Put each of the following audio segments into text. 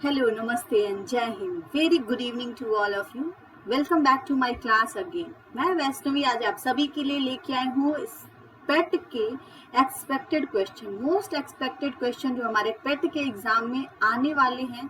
Hello, Namaste and Jai Hind. Very good evening to all of you. Welcome back to my class again. मैं वैष्णवी आज आप सभी के लिए लेके आई हूँ पेट के expected question, most expected question जो हमारे पेट के एग्जाम में आने वाले हैं।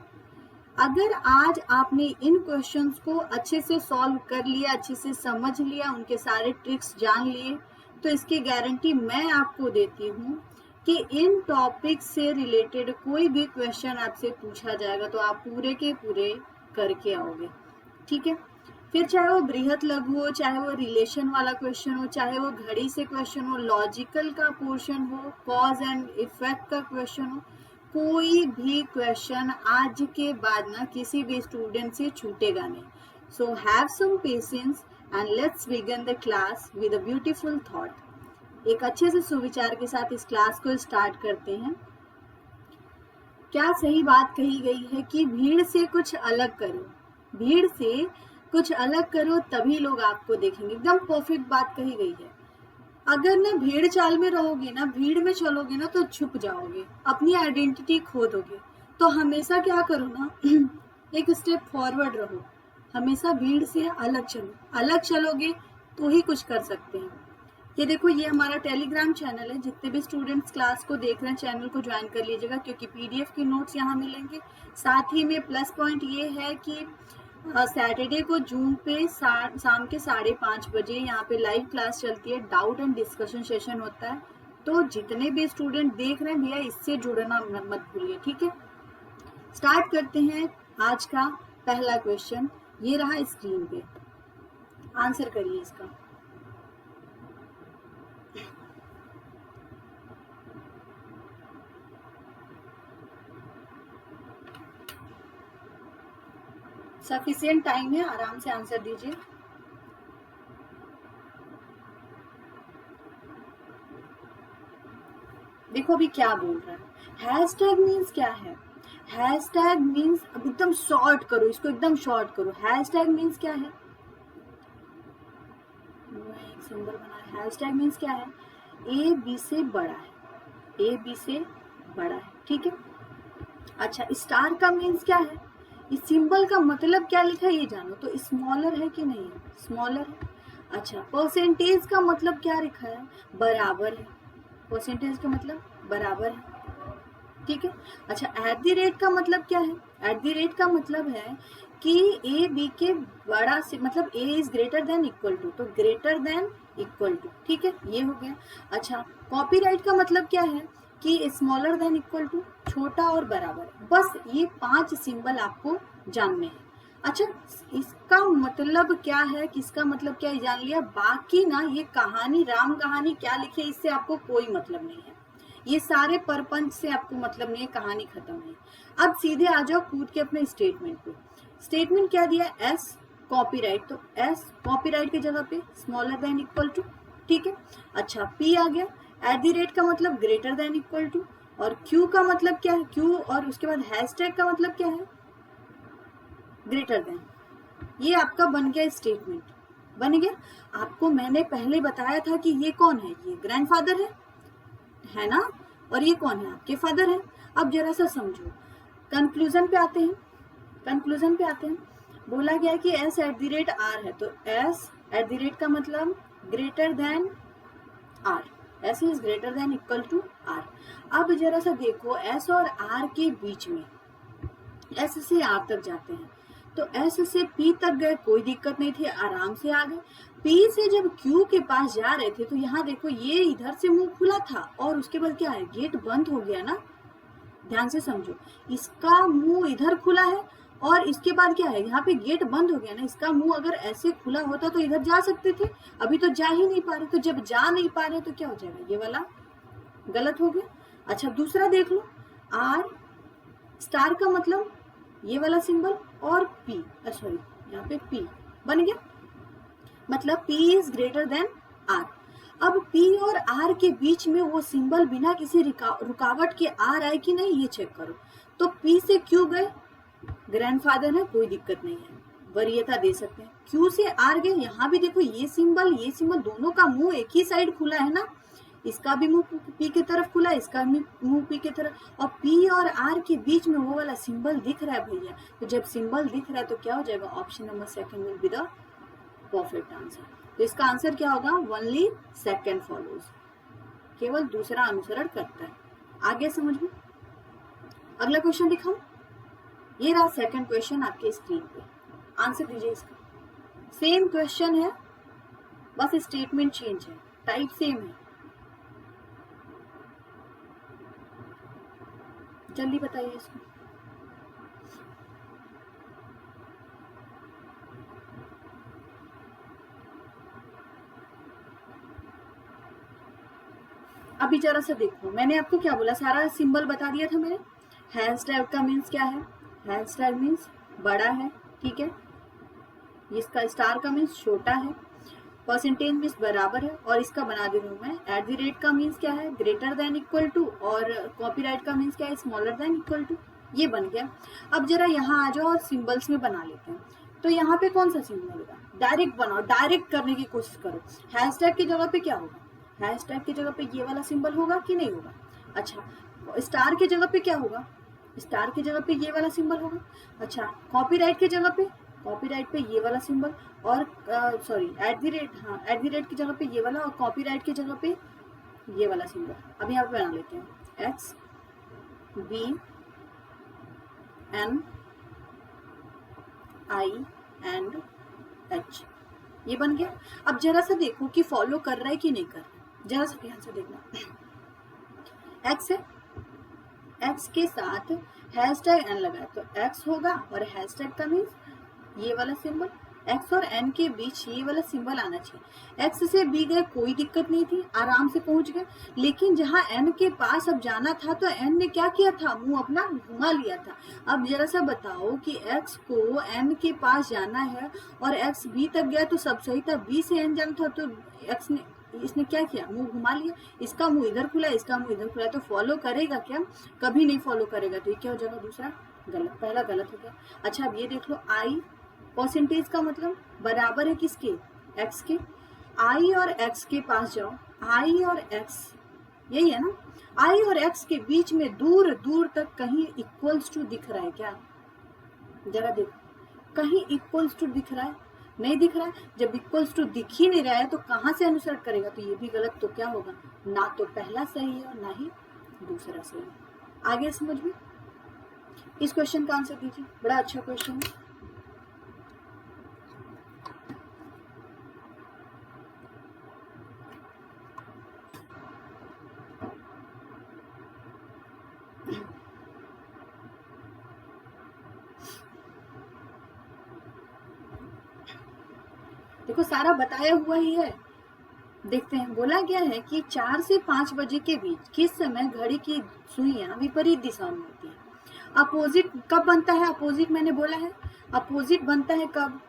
अगर आज आपने इन क्वेश्चंस को अच्छे से सॉल्व कर लिया, अच्छे से समझ लिया, उनके सारे ट्रिक्स जान लिए, तो इसकी गारंटी मैं आपको देती हूँ कि इन टॉपिक से रिलेटेड कोई भी क्वेश्चन आपसे पूछा जाएगा तो आप पूरे के पूरे करके आओगे। ठीक है, फिर चाहे वो बृहत लघु हो, चाहे वो रिलेशन वाला क्वेश्चन हो, चाहे वो घड़ी से क्वेश्चन हो, लॉजिकल का पोर्शन हो, कॉज एंड इफेक्ट का क्वेश्चन हो, कोई भी क्वेश्चन आज के बाद ना किसी भी स्टूडेंट से छूटेगा नहीं। So have some patience and let's begin the class with a beautiful thought. एक अच्छे से सुविचार के साथ इस क्लास को स्टार्ट करते हैं। क्या सही बात कही गई है कि भीड़ से कुछ अलग करो, भीड़ से कुछ अलग करो तभी लोग आपको देखेंगे। एकदम परफेक्ट बात कही गई है। अगर ना भीड़ चाल में रहोगे ना, भीड़ में चलोगे ना, तो छुप जाओगे, अपनी आइडेंटिटी खो दोगे। तो हमेशा क्या करो ना, एक स्टेप फॉरवर्ड रहो, हमेशा भीड़ से अलग चलो। अलग चलोगे तो ही कुछ कर सकते हैं। ये देखो, ये हमारा टेलीग्राम चैनल है। जितने भी स्टूडेंट्स क्लास को देख रहे हैं चैनल को ज्वाइन कर लीजिएगा, क्योंकि पीडीएफ के नोट्स यहाँ मिलेंगे। साथ ही में प्लस पॉइंट ये है कि सैटरडे को जून पे शाम के 5:30 बजे यहाँ पे लाइव क्लास चलती है, डाउट एंड डिस्कशन सेशन होता है। तो जितने भी स्टूडेंट देख रहे हैं भैया, इससे जुड़ना मत भूलिए। ठीक है, स्टार्ट करते हैं आज का पहला क्वेश्चन। ये रहा स्क्रीन पे, आंसर करिए इसका। सफिशिएंट टाइम है, आराम से आंसर दीजिए। देखो अभी क्या बोल रहा है। हैशटैग मीन्स क्या है? हैशटैग मीन्स, अब एकदम शॉर्ट करो इसको, एकदम शॉर्ट करो। हैशटैग मीन्स क्या है? एक सिंबल बना है। हैशटैग मीन्स क्या है? ए बी से बड़ा है, ए बी से बड़ा है। ठीक है, अच्छा स्टार का मीन्स क्या है? इस सिंबल का मतलब क्या लिखा है ये जानो। तो स्मॉलर है कि नहीं है? स्मॉलर है। अच्छा, परसेंटेज का मतलब क्या लिखा है? बराबर है। परसेंटेज का मतलब बराबर है। ठीक है, अच्छा एट द रेट का मतलब क्या है? एट द रेट का मतलब है कि ए बी के बड़ा से, मतलब A is greater than equal to, तो ग्रेटर देन इक्वल टू। ठीक है, ये हो गया। अच्छा, कॉपीराइट का मतलब क्या है? कि स्मॉलर देन इक्वल टू, छोटा और बराबर। बस ये 5 सिंबल आपको जानने हैं। अच्छा, इसका मतलब क्या है, किसका मतलब क्या है जान लिया। बाकी ना ये कहानी, राम कहानी क्या लिखी है, इससे आपको कोई मतलब नहीं है। ये सारे परपंच से आपको मतलब नहीं है, कहानी खत्म है। अब सीधे आ जाओ कूद के अपने स्टेटमेंट पे। स्टेटमेंट क्या दिया? एस कॉपीराइट, तो एस कॉपीराइट की जगह पे स्मॉलर देन इक्वल टू। ठीक है, अच्छा पी आ गया। एट द रेट का मतलब ग्रेटर देन इक्वल टू, और क्यू का मतलब क्या है? क्यू और उसके बाद हैशटैग का मतलब क्या है? Greater then. ये आपका बन गया स्टेटमेंट, बन गया। आपको मैंने पहले बताया था कि ये कौन है, ये ग्रैंडफादर है ना, और ये कौन है? आपके फादर है। अब जरा सा समझो, कंक्लूजन पे आते हैं। कंक्लूजन पे आते हैं, बोला गया कि S at the rate R है, तो एस एट द रेट का मतलब greater than R, S is greater than equal to R. अब जरा सा देखो, एस और आर के बीच में, एस से आर तक जाते हैं, तो एस से पी तक गए, कोई दिक्कत नहीं थी, आराम से आ गए। पी से जब क्यू के पास जा रहे थे, तो यहाँ देखो ये इधर से मुंह खुला था, और उसके बाद क्या है, गेट बंद हो गया ना। ध्यान से समझो, इसका मुंह इधर खुला है, और इसके बाद क्या है, यहाँ पे गेट बंद हो गया ना। इसका मुंह अगर ऐसे खुला होता तो इधर जा सकते थे, अभी तो जा ही नहीं पा रहे। तो जब जा नहीं पा रहे तो क्या हो जाएगा, ये वाला गलत हो गया। अच्छा दूसरा देख लो, आर स्टार का मतलब ये वाला सिंबल, और पी, सॉरी यहाँ पे पी बन गया, मतलब P is greater then R। अब P और R के बीच में वो सिंबल बिना किसी रुकावट के आ रहा है कि नहीं, ये चेक करो। तो P से Q गए, ग्रैंडफादर है, कोई दिक्कत नहीं है, वरीयता दे सकते हैं। Q से R गए, यहाँ भी देखो ये सिंबल दोनों का मुंह एक ही साइड खुला है ना, इसका भी मुंह पी की तरफ खुला है, इसका भी मुंह पी की तरफ, और पी और आर के बीच में वो वाला सिंबल दिख रहा है भैया। तो जब सिंबल दिख रहा है तो क्या हो जाएगा, option number second will be the perfect answer. तो इसका आंसर क्या होगा, ओनली सेकंड फॉलोज, केवल दूसरा अनुसरण करता है। आगे समझ में। अगला क्वेश्चन दिखाओ, ये रहा सेकंड क्वेश्चन आपके स्क्रीन पे, आंसर दीजिए इसका। सेम क्वेश्चन है, बस स्टेटमेंट चेंज है, टाइप सेम है। जल्दी बताइए इसको। अभी जरा सा देखो, मैंने आपको क्या बोला, सारा सिंबल बता दिया था मैंने। हैशटैग का मीन्स क्या है, हैशटैग मीन्स बड़ा है, ठीक है। इसका स्टार का मीन्स छोटा है, परसेंटेज मीन्स बराबर है, और इसका बना दे रही हूँ मैं। एट द रेट का मीन्स क्या है, ग्रेटर देन इक्वल टू, और कॉपीराइट का मीन्स क्या है, स्मॉलर देन इक्वल टू। ये बन गया। अब जरा यहाँ आ जाओ और सिंबल्स में बना लेते हैं। तो यहाँ पे कौन सा सिंबल होगा, डायरेक्ट बनाओ, डायरेक्ट करने की कोशिश करो। हैशटैग की जगह पे क्या होगा, हैशटैग की जगह पे ये वाला सिंबल होगा कि नहीं होगा। अच्छा, स्टार की जगह पे क्या होगा, स्टार की जगह पे ये वाला सिंबल होगा। अच्छा, कॉपीराइट की जगह पे, कॉपीराइट पे ये वाला सिंबल, और सॉरी एट द रेट, हाँ एट द रेट की जगह पे ये वाला, और कॉपीराइट की जगह पे ये वाला सिंबल। अब यहाँ पे बना लेते हैं, X B N I and H, ये बन गया। अब जरा सा देखो कि फॉलो कर रहा है कि नहीं कर रहा है, जरा सा ध्यान से देखना। एक्स है, एक्स के साथ हैशटैग एन लगाए तो एक्स होगा, और हैशटैग का मीन्स ये वाला सिंबल, एक्स और एन के बीच ये वाला सिंबल आना चाहिए। एक्स से बी गए, कोई दिक्कत नहीं थी, आराम से पहुंच गए। लेकिन जहां एन के पास अब जाना था तो एन ने क्या किया था, मुंह अपना घुमा लिया था। अब जरा सा बताओ कि एक्स को एन के पास जाना है और एक्स बी तक गया तो सब सही था, बी से एन जाना था तो एक्स ने, इसने क्या किया, मुंह घुमा लिया। इसका मुंह इधर खुला, इसका मुंह इधर खुला, तो फॉलो करेगा क्या, कभी नहीं फॉलो करेगा। तो ये क्या हो जाएगा, दूसरा गलत, पहला गलत हो गया। अच्छा, अब ये देख लो, आई परसेंटेज का मतलब बराबर है किसके, एक्स के। आई और एक्स के पास जाओ, आई और एक्स, यही है ना, आई और एक्स के बीच में दूर दूर तक कहीं इक्वल्स टू दिख रहा है क्या, जरा देखो, कहीं इक्वल्स टू दिख रहा है, नहीं दिख रहा है। जब इक्वल्स टू दिख ही नहीं रहा है तो कहाँ से अनुसरण करेगा, तो ये भी गलत। तो क्या होगा, ना तो पहला सही है और ना ही दूसरा सही है। आगे समझ में। इस क्वेश्चन का आंसर दीजिए, बड़ा अच्छा क्वेश्चन है। देखो सारा बताया हुआ ही है, देखते हैं। बोला गया है कि 4 से 5 बजे के बीच किस समय घड़ी की सुइयां विपरीत दिशा में होती है। अपोजिट कब बनता है, अपोजिट मैंने बोला है, अपोजिट बनता है कब,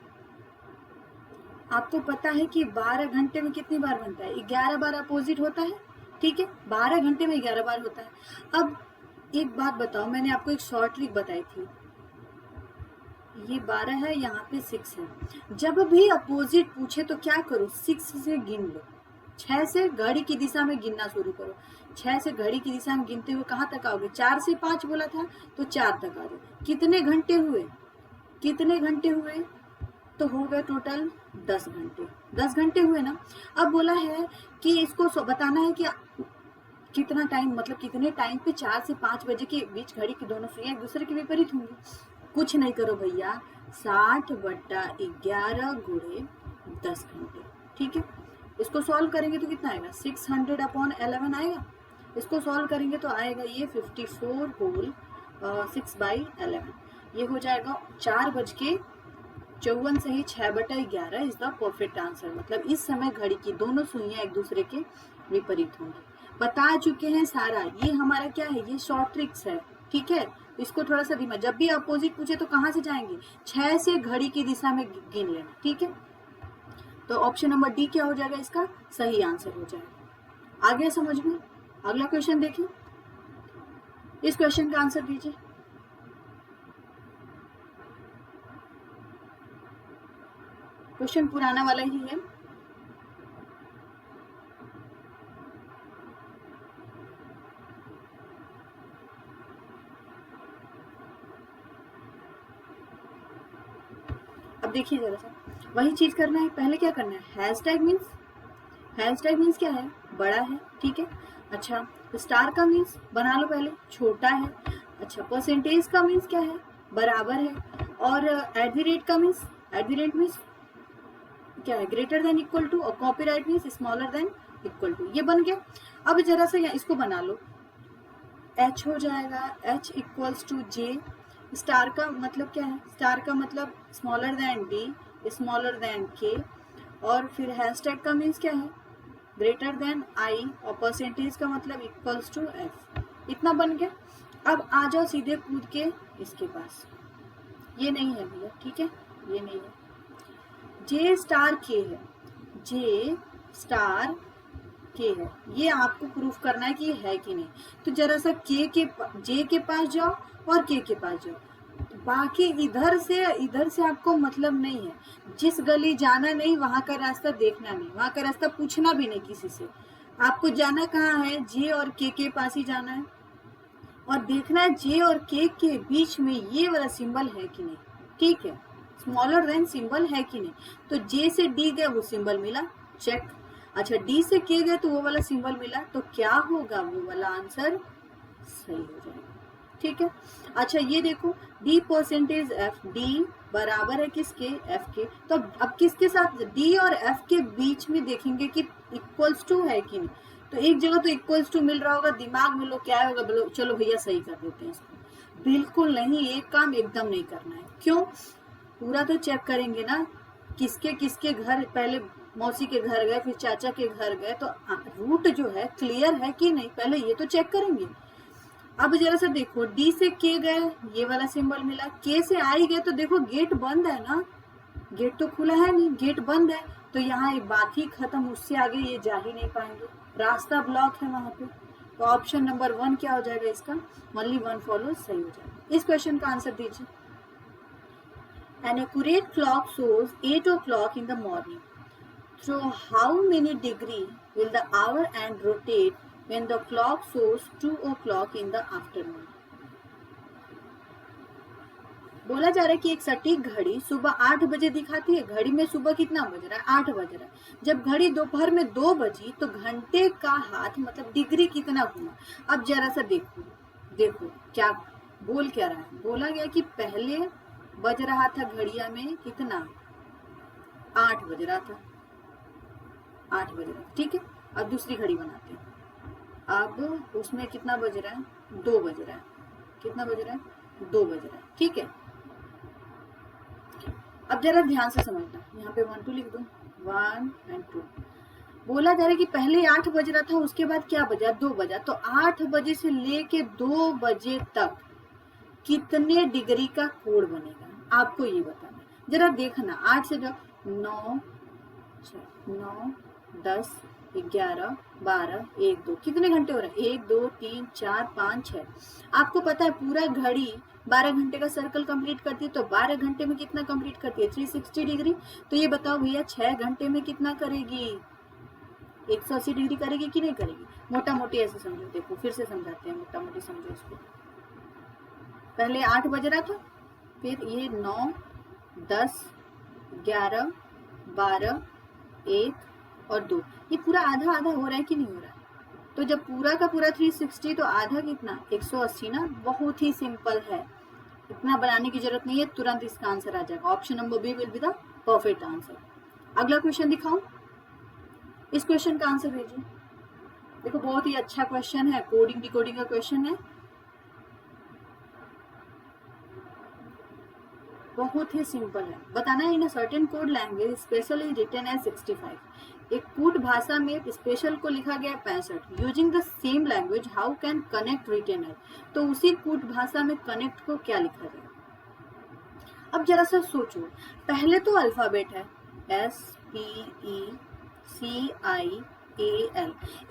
आपको पता है कि 12 घंटे में कितनी बार बनता है, 11 बार अपोजिट होता है, ठीक है, 12 घंटे में 11 बार होता है। अब एक बात बताओ, मैंने आपको एक शॉर्ट ट्रिक बताई थी, ये 12 है, यहाँ पे 6 है। जब भी अपोजिट पूछे तो क्या करो, 6 से गिन लो, 6 से घड़ी की दिशा में गिनना शुरू करो। 6 से घड़ी की दिशा में गिनते हुए कहाँ तक आओगे, 4 से 5 बोला था तो 4 तक आ जाओ। कितने घंटे हुए, कितने घंटे हुए, तो हो गए टोटल 10 घंटे, 10 घंटे हुए ना। अब बोला है कि इसको बताना है कि कितना टाइम, मतलब कितने टाइम पे 4 से 5 बजे के बीच घड़ी की दोनों सुइयां एक दूसरे के विपरीत होंगी। कुछ नहीं करो भैया, 60/11 गुणे 10 घंटे, ठीक है। इसको सॉल्व करेंगे तो कितना आएगा, 600/11 आएगा। इसको सॉल्व करेंगे तो आएगा ये 54 होल 6/11, ये हो जाएगा 4:54 सही, 6/11 इज द परफेक्ट आंसर। मतलब इस समय घड़ी की दोनों सुइयां एक दूसरे के विपरीत होंगी। बता चुके हैं सारा, ये हमारा क्या है, ये शॉर्ट ट्रिक्स है, ठीक है। इसको थोड़ा सा धीमा, जब भी अपोजिट पूछे तो कहाँ से जाएंगे, 6 से घड़ी की दिशा में गिन लेना, ठीक है। तो ऑप्शन नंबर डी क्या हो जाएगा, इसका सही आंसर हो जाएगा। आगे समझ में। अगला क्वेश्चन देखिए, इस क्वेश्चन का आंसर दीजिए। क्वेश्चन पुराना वाला ही है। अब देखिए जरा सा, वही चीज करना है। पहले क्या करना है, हैशटैग मीन्स क्या है, बड़ा है, ठीक है। अच्छा, स्टार का मीन्स बना लो पहले, छोटा है। अच्छा, परसेंटेज का मीन्स क्या है, बराबर है। और एट द रेट का means, at the rate means क्या है, ग्रेटर देन इक्वल टू। और copyright means smaller than equal to. ये बन गया। अब जरा सा इसको बना लो, एच हो जाएगा, H equals to J. Star का मतलब क्या है, स्टार का मतलब smaller than D, smaller than K. और फिर हैशटैग का मीन्स क्या है, ग्रेटर देन आई। और परसेंटेज का मतलब इक्वल्स टू एफ। इतना बन गया। अब आ जाओ सीधे कूद के इसके पास, ये नहीं है भैया, ठीक है, ये नहीं है। जे स्टार के है, जे स्टार के है, ये आपको प्रूफ करना है कि ये है कि नहीं। तो जरा सा जे के पास जाओ और के पास जाओ। तो बाकी इधर से आपको मतलब नहीं है। जिस गली जाना नहीं, वहां का रास्ता देखना नहीं, वहां का रास्ता पूछना भी नहीं किसी से। आपको जाना कहाँ है, जे और के पास ही जाना है। और देखना है जे और के बीच में ये वाला सिंबल है कि नहीं, ठीक है, स्मॉलर देन सिंबल है कि नहीं। तो जे से डी गए, वो सिंबल मिला, चेक। अच्छा, डी से के गए तो वो वाला सिंबल मिला, तो क्या होगा, वो वाला आंसर सही हो जाएगा, ठीक है। अच्छा, ये देखो, डी परसेंटेज एफ, डी बराबर है किसके, एफ के। तो अब किसके साथ, डी और एफ के बीच में देखेंगे कि इक्वल्स टू है कि नहीं। तो एक जगह तो इक्वल्स टू मिल रहा होगा, दिमाग में लो क्या होगा, बोलो चलो भैया सही कर देते हैं इसको। बिल्कुल नहीं, एक काम एकदम नहीं करना है। क्यों, पूरा तो चेक करेंगे ना, किसके घर, पहले मौसी के घर गए, फिर चाचा के घर गए, तो रूट जो है क्लियर है कि नहीं, पहले ये तो चेक करेंगे। अब जरा सा देखो, डी से के गए, ये वाला सिंबल मिला। के से आई गए तो देखो गेट बंद है ना, गेट तो खुला है नहीं, गेट बंद है। तो यहाँ एक बात ही खत्म, उससे आगे ये जा ही नहीं पाएंगे, रास्ता ब्लॉक है वहां पे। तो ऑप्शन नंबर 1 क्या हो जाएगा इसका, ओनली 1 फॉलो, सही हो जाएगा। इस क्वेश्चन का आंसर दीजिए। An accurate clock shows 8 o'clock in the morning. Through how many degree will the hour hand rotate when the clock shows 2 o'clock in the afternoon? बोला जा रहा है कि एक सटीक घड़ी सुबह 8 बजे दिखाती है। घड़ी में सुबह कितना बज रहा है, 8 बज रहा है। जब घड़ी दोपहर में 2 बजी तो घंटे का हाथ मतलब डिग्री कितना घुमा। अब जरा सा देखो क्या बोल क्या रहा है। बोला गया कि पहले बज रहा था घड़िया में कितना, 8 बज रहा था, 8 बज रहा है, ठीक है। अब दूसरी घड़ी बनाते हैं, अब उसमें कितना बज रहा है, 2 बज रहा है। कितना बज रहा है, 2 बज रहा है, ठीक है। अब जरा ध्यान से समझना, यहाँ पे 1 2 लिख दो, 1 और 2। बोला जा रहा है कि पहले 8 बज रहा था, उसके बाद क्या बजा, 2 बजा। तो 8 बजे से लेके 2 बजे तक कितने डिग्री का कोण बनेगा, आपको ये बताना। जरा देखना, 8 से जो 9 10 11 12 1 2 कितने घंटे हो रहे हैं, 1 2 3 4 5 6। आपको पता है पूरा घड़ी 12 घंटे का सर्कल कंप्लीट करती है, तो 12 घंटे में कितना कंप्लीट करती है, 360 डिग्री। तो ये बताओ भैया 6 घंटे में कितना करेगी, 180 डिग्री करेगी कि नहीं करेगी। मोटा मोटी ऐसे समझो, देखो फिर से समझाते हैं, मोटा मोटी समझो इसको। पहले 8 बज रहा था, फिर ये 9 10 11 12 1 और 2, ये पूरा आधा आधा हो रहा है कि नहीं हो रहा है। तो जब पूरा का पूरा 360 तो आधा कितना, 180 ना। बहुत ही सिंपल है, इतना बनाने की जरूरत नहीं है, तुरंत इसका आंसर आ जाएगा। Option number B will be the perfect answer. अगला क्वेश्चन दिखाऊं, इस क्वेश्चन का आंसर भेजिए। देखो बहुत ही अच्छा क्वेश्चन है, कोडिंग डिकोडिंग का क्वेश्चन है, बहुत ही सिंपल है। बताना है, in a certain code language specially written as 65। एक कूट भाषा में स्पेशल को लिखा गया 65। Using the same language how can connect written as, तो उसी कूट भाषा में कनेक्ट को क्या लिखा जाए। अब जरा सा सोचो, पहले तो अल्फाबेट है SPECIAL।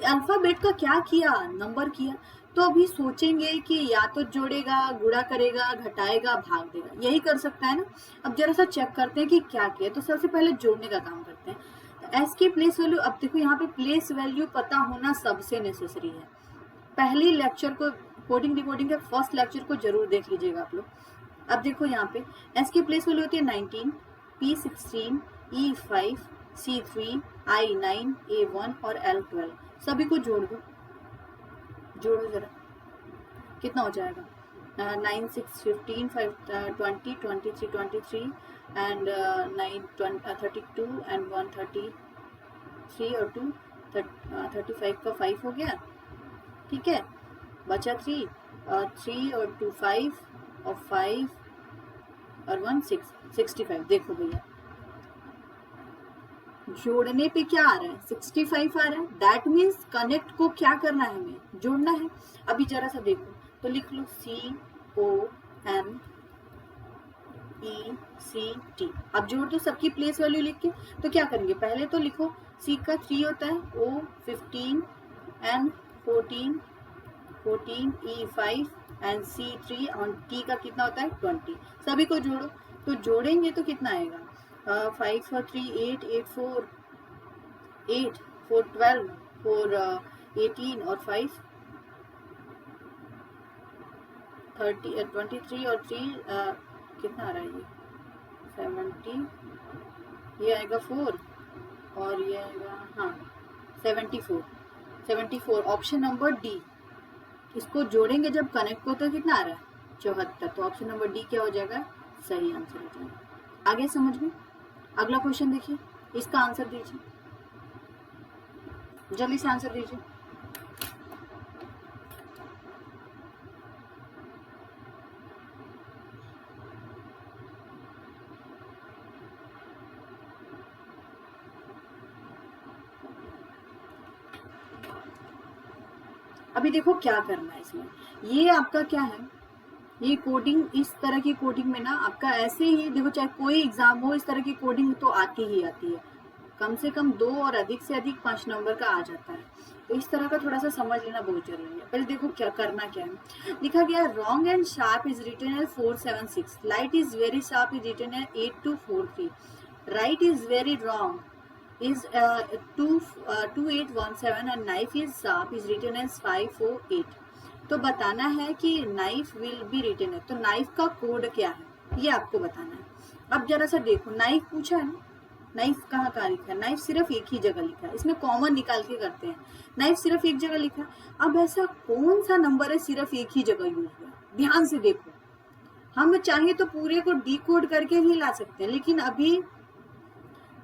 अल्फाबेट का क्या किया, नंबर किया। तो अभी सोचेंगे कि या तो जोड़ेगा, गुणा करेगा, घटाएगा, भाग देगा, यही कर सकता है ना। अब जरा सा चेक करते हैं कि क्या किया। तो सबसे पहले जोड़ने का काम करते हैं। तो एस की प्लेस वैल्यू, अब देखो यहाँ पे प्लेस वैल्यू पता होना सबसे नेसेसरी है। पहली लेक्चर को, कोडिंग डिकोडिंग के फर्स्ट लेक्चर को जरूर देख लीजिएगा आप लोग। अब देखो यहाँ पे एस की प्लेस वैल्यू होती है 19, P16, E5, C3, I9, A1 और L12 सभी को जोड़ो जरा, कितना हो जाएगा? 9, 6, 15, 5, 20, 23, 23 एंड 9, 32 एंड 1, 33 और 2, 35 का 5 हो गया, ठीक है, बचा 3 और 2 5 और 5 और 1 6, 65। देखो भैया जोड़ने पे क्या आ रहा है? 65 आ रहा है। दैट मीन्स कनेक्ट को क्या करना है? हमें जोड़ना है। अभी जरा सा देखो तो लिख लो CONECT। अब जोड़ दो सबकी प्लेस वैल्यू लिख के। तो क्या करेंगे? पहले तो लिखो C का 3 होता है, O 15, N 14, E5 and C3 और T का कितना होता है? 20। सभी को जोड़ो। तो जोड़ेंगे तो कितना आएगा? 5 और 3 8, 8 4 8, 4 12, 4 18 और 5 30, 23 और 3 कितना आ रहा है? ये 70, ये आएगा 4 और ये आएगा 74। Option number D. इसको जोड़ेंगे जब कनेक्ट को तो कितना आ रहा है? 74। तो ऑप्शन नंबर डी क्या हो जाएगा? सही आंसर हो जाएगा। आगे समझ में? अगला क्वेश्चन देखिए, इसका आंसर दीजिए, जल्दी से आंसर दीजिए। अभी देखो क्या करना है इसमें। ये आपका क्या है? ये कोडिंग, इस तरह की कोडिंग में ना आपका ऐसे ही देखो, चाहे कोई एग्जाम हो, इस तरह की कोडिंग तो आती ही आती है। कम से कम 2 और अधिक से अधिक 5 नंबर का आ जाता है। तो इस तरह का थोड़ा सा समझ लेना बहुत जरूरी है। पहले देखो क्या करना क्या है। लिखा गया wrong and sharp is written as 476, light is very sharp is written as 8243, right is very wrong is 2817 and knife is sharp is written as 548। तो बताना है कि knife will be written है, तो knife का कोड क्या है ये आपको बताना है। अब जरा सा देखो, knife पूछा है ना, knife कहाँ कहाँ लिखा है? knife सिर्फ एक ही जगह लिखा है, इसमें कॉमन निकाल के करते हैं। knife सिर्फ एक जगह लिखा है। अब ऐसा कौन सा नंबर है सिर्फ एक ही जगह यूज हुआ? ध्यान से देखो, हम चाहे तो पूरे को डिकोड करके भी ला सकते हैं, लेकिन अभी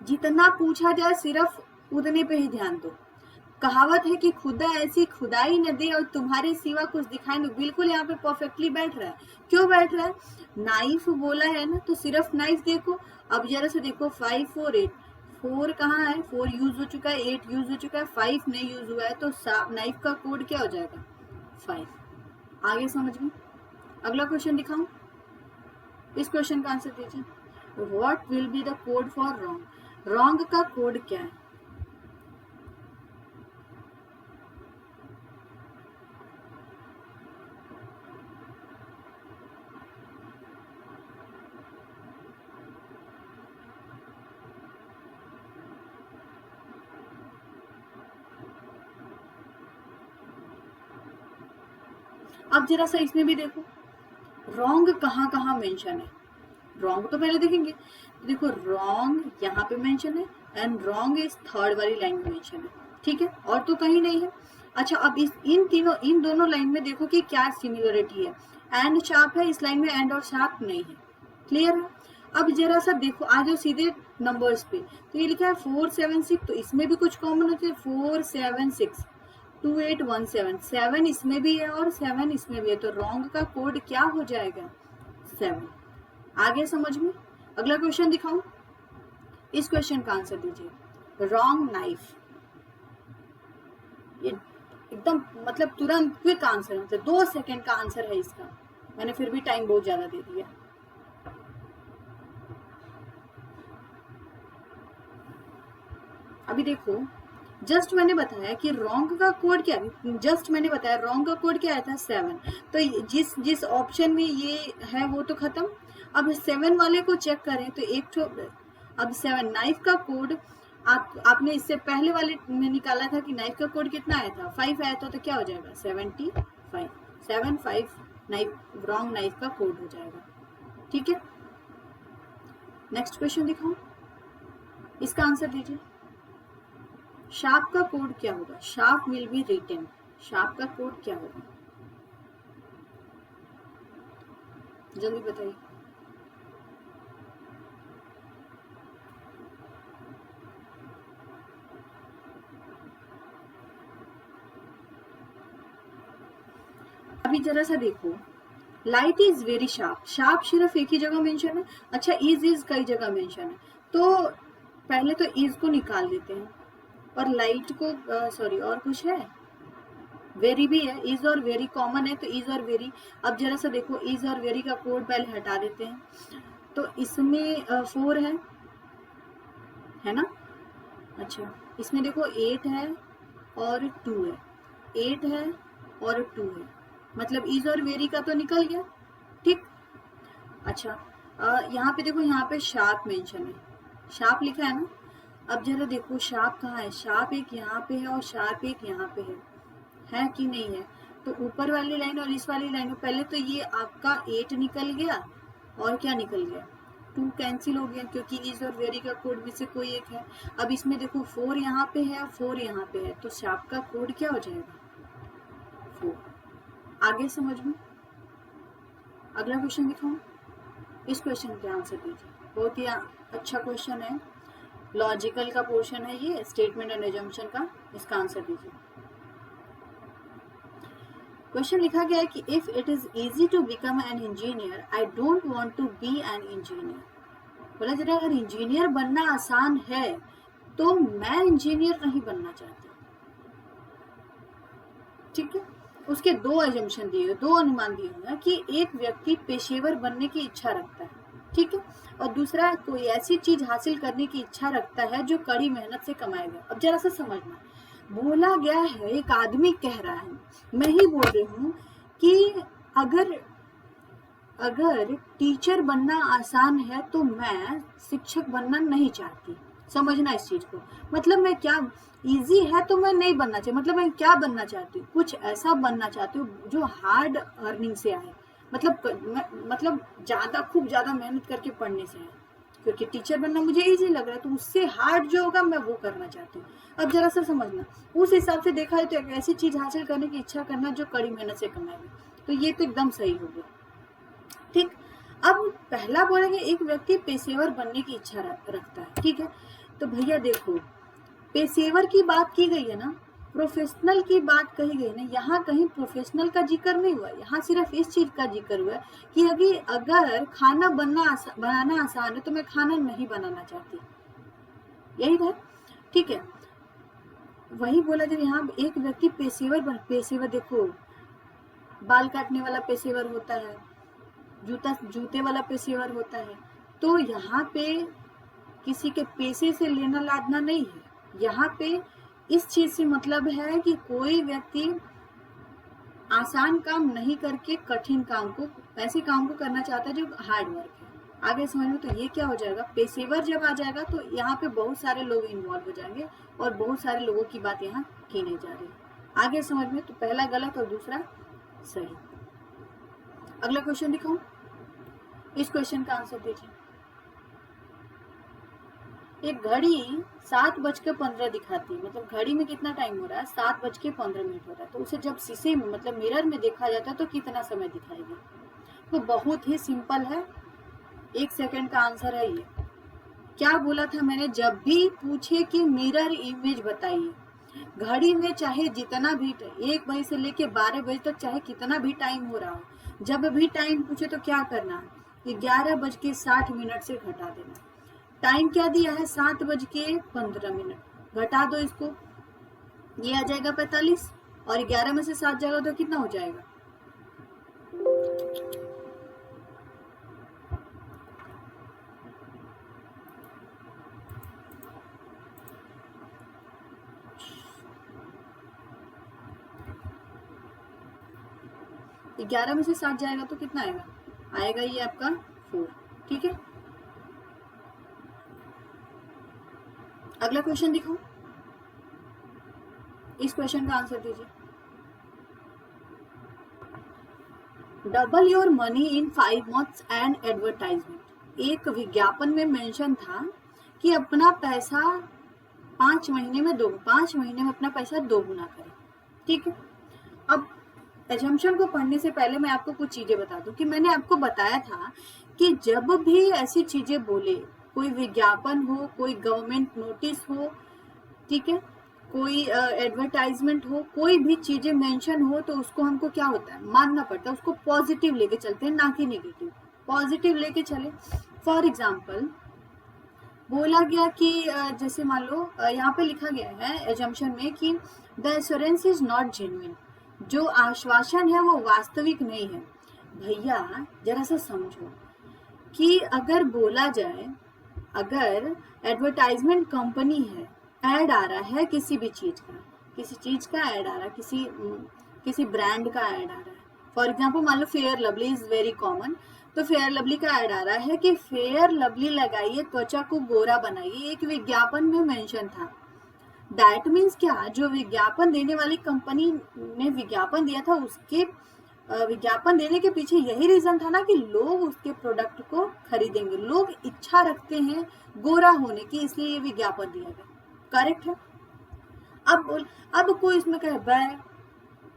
जितना पूछा जाए सिर्फ उतने पे ही ध्यान दो। कहावत है कि खुदा ऐसी खुदाई न दे और तुम्हारे सिवा कुछ दिखाई न। बिल्कुल यहाँ पे परफेक्टली बैठ रहा है। क्यों बैठ रहा है? नाइफ बोला है ना, तो सिर्फ नाइफ देखो। अब जरा से देखो 5 4 8, 4 कहाँ है? 4 यूज हो चुका है, 8 यूज हो चुका है, 5 नहीं यूज हुआ है, तो नाइफ का कोड क्या हो जाएगा? 5। आगे समझ में? अगला क्वेश्चन दिखाऊं? इस क्वेश्चन का आंसर दीजिए। What will be the code for wrong? Wrong का कोड क्या है? अब जरा सा इसमें भी देखो रॉन्ग कहाँ कहाँ मेंशन है। रॉन्ग तो पहले देखेंगे। देखो रॉन्ग यहाँ पे मेंशन है एंड रॉन्ग इस थर्ड वाली लाइन में मेंशन है, ठीक है, और तो कहीं नहीं है। अच्छा, अब इन दोनों लाइन में देखो कि क्या सिमिलरिटी है। एंड शार्प है इस लाइन में, एंड और शार्प नहीं है। क्लियर है? अब जरा सा देखो, आ जाओ सीधे नंबर्स पे। तो ये लिखा है 476, तो इसमें भी कुछ कॉमन होते हैं। 476 2817, 7 इसमें भी है और 7 इसमें भी है, तो रॉन्ग का कोड क्या हो जाएगा? 7। आगे समझ में? अगला क्वेश्चन दिखाऊं? इस क्वेश्चन का आंसर दीजिए। रॉन्ग नाइफ, ये एकदम मतलब तुरंत क्विक आंसर, मतलब 2 सेकंड का आंसर है इसका। मैंने फिर भी टाइम बहुत ज्यादा दे दिया। अभी देखो, जस्ट मैंने बताया कि रॉन्ग का कोड क्या है। जस्ट मैंने बताया रॉन्ग का कोड क्या आया था? 7। तो जिस ऑप्शन में ये है वो तो खत्म। अब 7 वाले को चेक करें तो एक तो अब 7 नाइफ का कोड आपने इससे पहले वाले में निकाला था कि नाइफ का कोड कितना आया था? 5 आया था, तो क्या हो जाएगा? 75। 75 नाइफ रॉन्ग नाइफ का कोड हो जाएगा, ठीक है। नेक्स्ट क्वेश्चन दिखाओ, इसका आंसर दीजिए। शार्प का कोड क्या होगा? Sharp will be written. Sharp का कोड क्या होगा? जल्दी बताइए। अभी जरा सा देखो, light is very sharp. Sharp सिर्फ एक ही जगह मेंशन है। अच्छा, इज कई जगह मेंशन है, तो पहले तो इज को निकाल देते हैं और लाइट को सॉरी और कुछ है, वेरी भी है। इज और वेरी कॉमन है, तो इज और वेरी। अब जरा सा देखो, इज और वेरी का कोड पहले हटा देते हैं, तो इसमें 4 है ना। अच्छा, इसमें देखो 8 है और 2 है, 8 है और 2 है, मतलब इज और वेरी का तो निकल गया, ठीक। अच्छा, यहाँ पे देखो, यहाँ पे शार्प मेंशन है, शार्प लिखा है ना। अब जरा देखो शार्प कहाँ है, शार्प एक यहाँ पे है और शार्प एक यहाँ पे है कि नहीं है? तो ऊपर वाली लाइन और इस वाली लाइन में पहले तो ये आपका 8 निकल गया और क्या निकल गया, 2 कैंसिल हो गया, क्योंकि इज और वेरी का कोड में से कोई एक है। अब इसमें देखो 4 यहाँ पे है और 4 यहाँ पे है, तो शार्प का कोड क्या हो जाएगा? 4। आगे समझ में? अगला क्वेश्चन दिखाऊं, इस क्वेश्चन के आंसर दीजिए। बहुत ही अच्छा क्वेश्चन है, लॉजिकल का पोर्शन है ये, स्टेटमेंट एंड एजम्पशन का। इसका आंसर दीजिए। क्वेश्चन लिखा गया है कि if it is easy to become an engineer, I don't want to be an engineer. बोला जरा, अगर इंजीनियर बनना आसान है तो मैं इंजीनियर नहीं बनना चाहती। ठीक है, उसके 2 एजम्पशन दिए हुए, 2 अनुमान दिए हुए हैं कि एक व्यक्ति पेशेवर बनने की इच्छा रखता है, ठीक है, और दूसरा कोई ऐसी चीज हासिल करने की इच्छा रखता है जो कड़ी मेहनत से कमाएगा। अब जरा सा समझना, बोला गया है, एक आदमी कह रहा है, मैं ही बोल रही हूँ कि अगर टीचर बनना आसान है तो मैं शिक्षक बनना नहीं चाहती। समझना इस चीज को, मतलब मैं क्या, इजी है तो मैं नहीं बनना चाहिए, मतलब मैं क्या बनना चाहती हूँ, कुछ ऐसा बनना चाहती हूँ जो हार्ड अर्निंग से आए, मतलब खूब ज्यादा मेहनत करके पढ़ने से आए, क्योंकि टीचर बनना मुझे इजी लग रहा है, तो उससे हार्ड जो होगा मैं वो करना चाहती हूँ। अब जरा सा समझना, उस हिसाब से देखा है तो एक ऐसी चीज हासिल करने की इच्छा करना जो कड़ी मेहनत से कमाएगा, तो ये तो एकदम सही हो गया, ठीक। अब पहला बोलेंगे एक व्यक्ति पेशेवर बनने की इच्छा रखता है, ठीक है, तो भैया देखो, पेशेवर की बात की गई है ना, प्रोफेशनल की बात कही गई ना, यहाँ कहीं प्रोफेशनल का जिक्र नहीं हुआ, यहाँ सिर्फ इस चीज का जिक्र हुआ कि अगर खाना बनाना आसान है तो मैं खाना नहीं बनाना चाहती, यही है, ठीक है। वही बोला जब यहाँ एक व्यक्ति पेशेवर देखो, बाल काटने वाला पेशेवर होता है, जूते वाला पेशेवर होता है, तो यहाँ पे किसी के पेशे से लेना लादना नहीं है, यहाँ पे इस चीज से मतलब है कि कोई व्यक्ति आसान काम नहीं करके कठिन काम को, ऐसे काम को करना चाहता है जो हार्ड वर्क है। आगे समझ में, तो ये क्या हो जाएगा, पेशेवर जब आ जाएगा तो यहाँ पे बहुत सारे लोग इन्वॉल्व हो जाएंगे और बहुत सारे लोगों की बात यहाँ की नहीं जा रही। आगे समझ में, तो पहला गलत और दूसरा सही। अगला क्वेश्चन दिखाऊं, इस क्वेश्चन का आंसर दीजिए। एक घड़ी 7:15 दिखाती है, मतलब घड़ी में कितना टाइम हो रहा है, 7:15 हो रहा है, तो उसे जब शीशे में मतलब मिरर में देखा जाता है तो कितना समय दिखाएगी? तो बहुत ही सिंपल है, 1 सेकंड का आंसर है ये। क्या बोला था मैंने, जब भी पूछे कि मिरर इमेज बताइए, घड़ी में चाहे जितना भी 1 बजे से लेके 12 बजे तक चाहे कितना भी टाइम हो रहा हो, जब भी टाइम पूछे तो क्या करना है, 11:60 से घटा देना। टाइम क्या दिया है, 7:15, घटा दो इसको, ये आ जाएगा 45, और 11 में से 7 जाएगा तो कितना हो जाएगा, ग्यारह में से 7 जाएगा तो कितना आएगा ये आपका 4, ठीक है। अगला क्वेश्चन दिखाओ, इस क्वेश्चन का आंसर दीजिए। Double your money in 5 months and advertisement. एक विज्ञापन में मेंशन था कि अपना पैसा 5 महीने में अपना पैसा दोगुना करें। ठीक है, अब एजम्पशन को पढ़ने से पहले मैं आपको कुछ चीजें बता दूं कि मैंने आपको बताया था कि जब भी ऐसी चीजें बोले, कोई विज्ञापन हो, कोई गवर्नमेंट नोटिस हो, ठीक है, कोई एडवर्टाइजमेंट हो, कोई भी चीजें मेंशन हो, तो उसको हमको क्या होता है, मानना पड़ता है, उसको पॉजिटिव लेके चलते हैं, ना कि नेगेटिव। पॉजिटिव लेके चले। फॉर एग्जाम्पल बोला गया कि जैसे मान लो यहाँ पे लिखा गया है एजम्पशन में कि the assurance is not genuine, जो आश्वासन है वो वास्तविक नहीं है। भैया जरा सा समझो कि अगर बोला जाए, अगर एडवर्टाइजमेंट कंपनी है, ऐड आ रहा है किसी भी चीज का, किसी चीज का ऐड आ रहा है, किसी ब्रांड का ऐड आ रहा है। फॉर एग्जाम्पल मान लो fair lovely is very common, तो फेयर लवली का ऐड आ रहा है कि फेयर लवली लगाइए, त्वचा को गोरा बनाइए, एक विज्ञापन में मेंशन था। दैट मीन्स क्या, जो विज्ञापन देने वाली कंपनी ने विज्ञापन दिया था, उसके विज्ञापन देने के पीछे यही रीजन था ना कि लोग उसके प्रोडक्ट को खरीदेंगे, लोग इच्छा रखते हैं गोरा होने की, इसलिए ये विज्ञापन दिया गया। करेक्ट है। अब कोई इसमें कहे भाई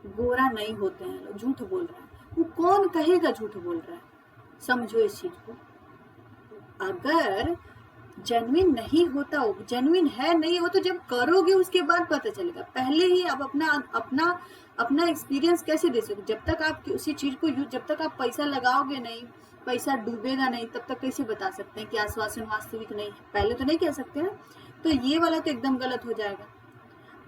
गोरा नहीं होते हैं, झूठ बोल रहा है, वो कौन कहेगा झूठ बोल रहा है? समझो इस चीज को। अगर जेन्युइन नहीं होता हो, जेन्युइन है नहीं हो, तो जब करोगे उसके बाद पता चलेगा। पहले ही आप अपना एक्सपीरियंस कैसे दे सकते? जब तक आप उसी चीज को जब तक आप पैसा लगाओगे नहीं, पैसा डूबेगा नहीं, तब तक कैसे बता सकते हैं कि आश्वासन वास्तविक नहीं है? पहले तो नहीं कह सकते ना। तो ये वाला तो एकदम गलत हो जाएगा।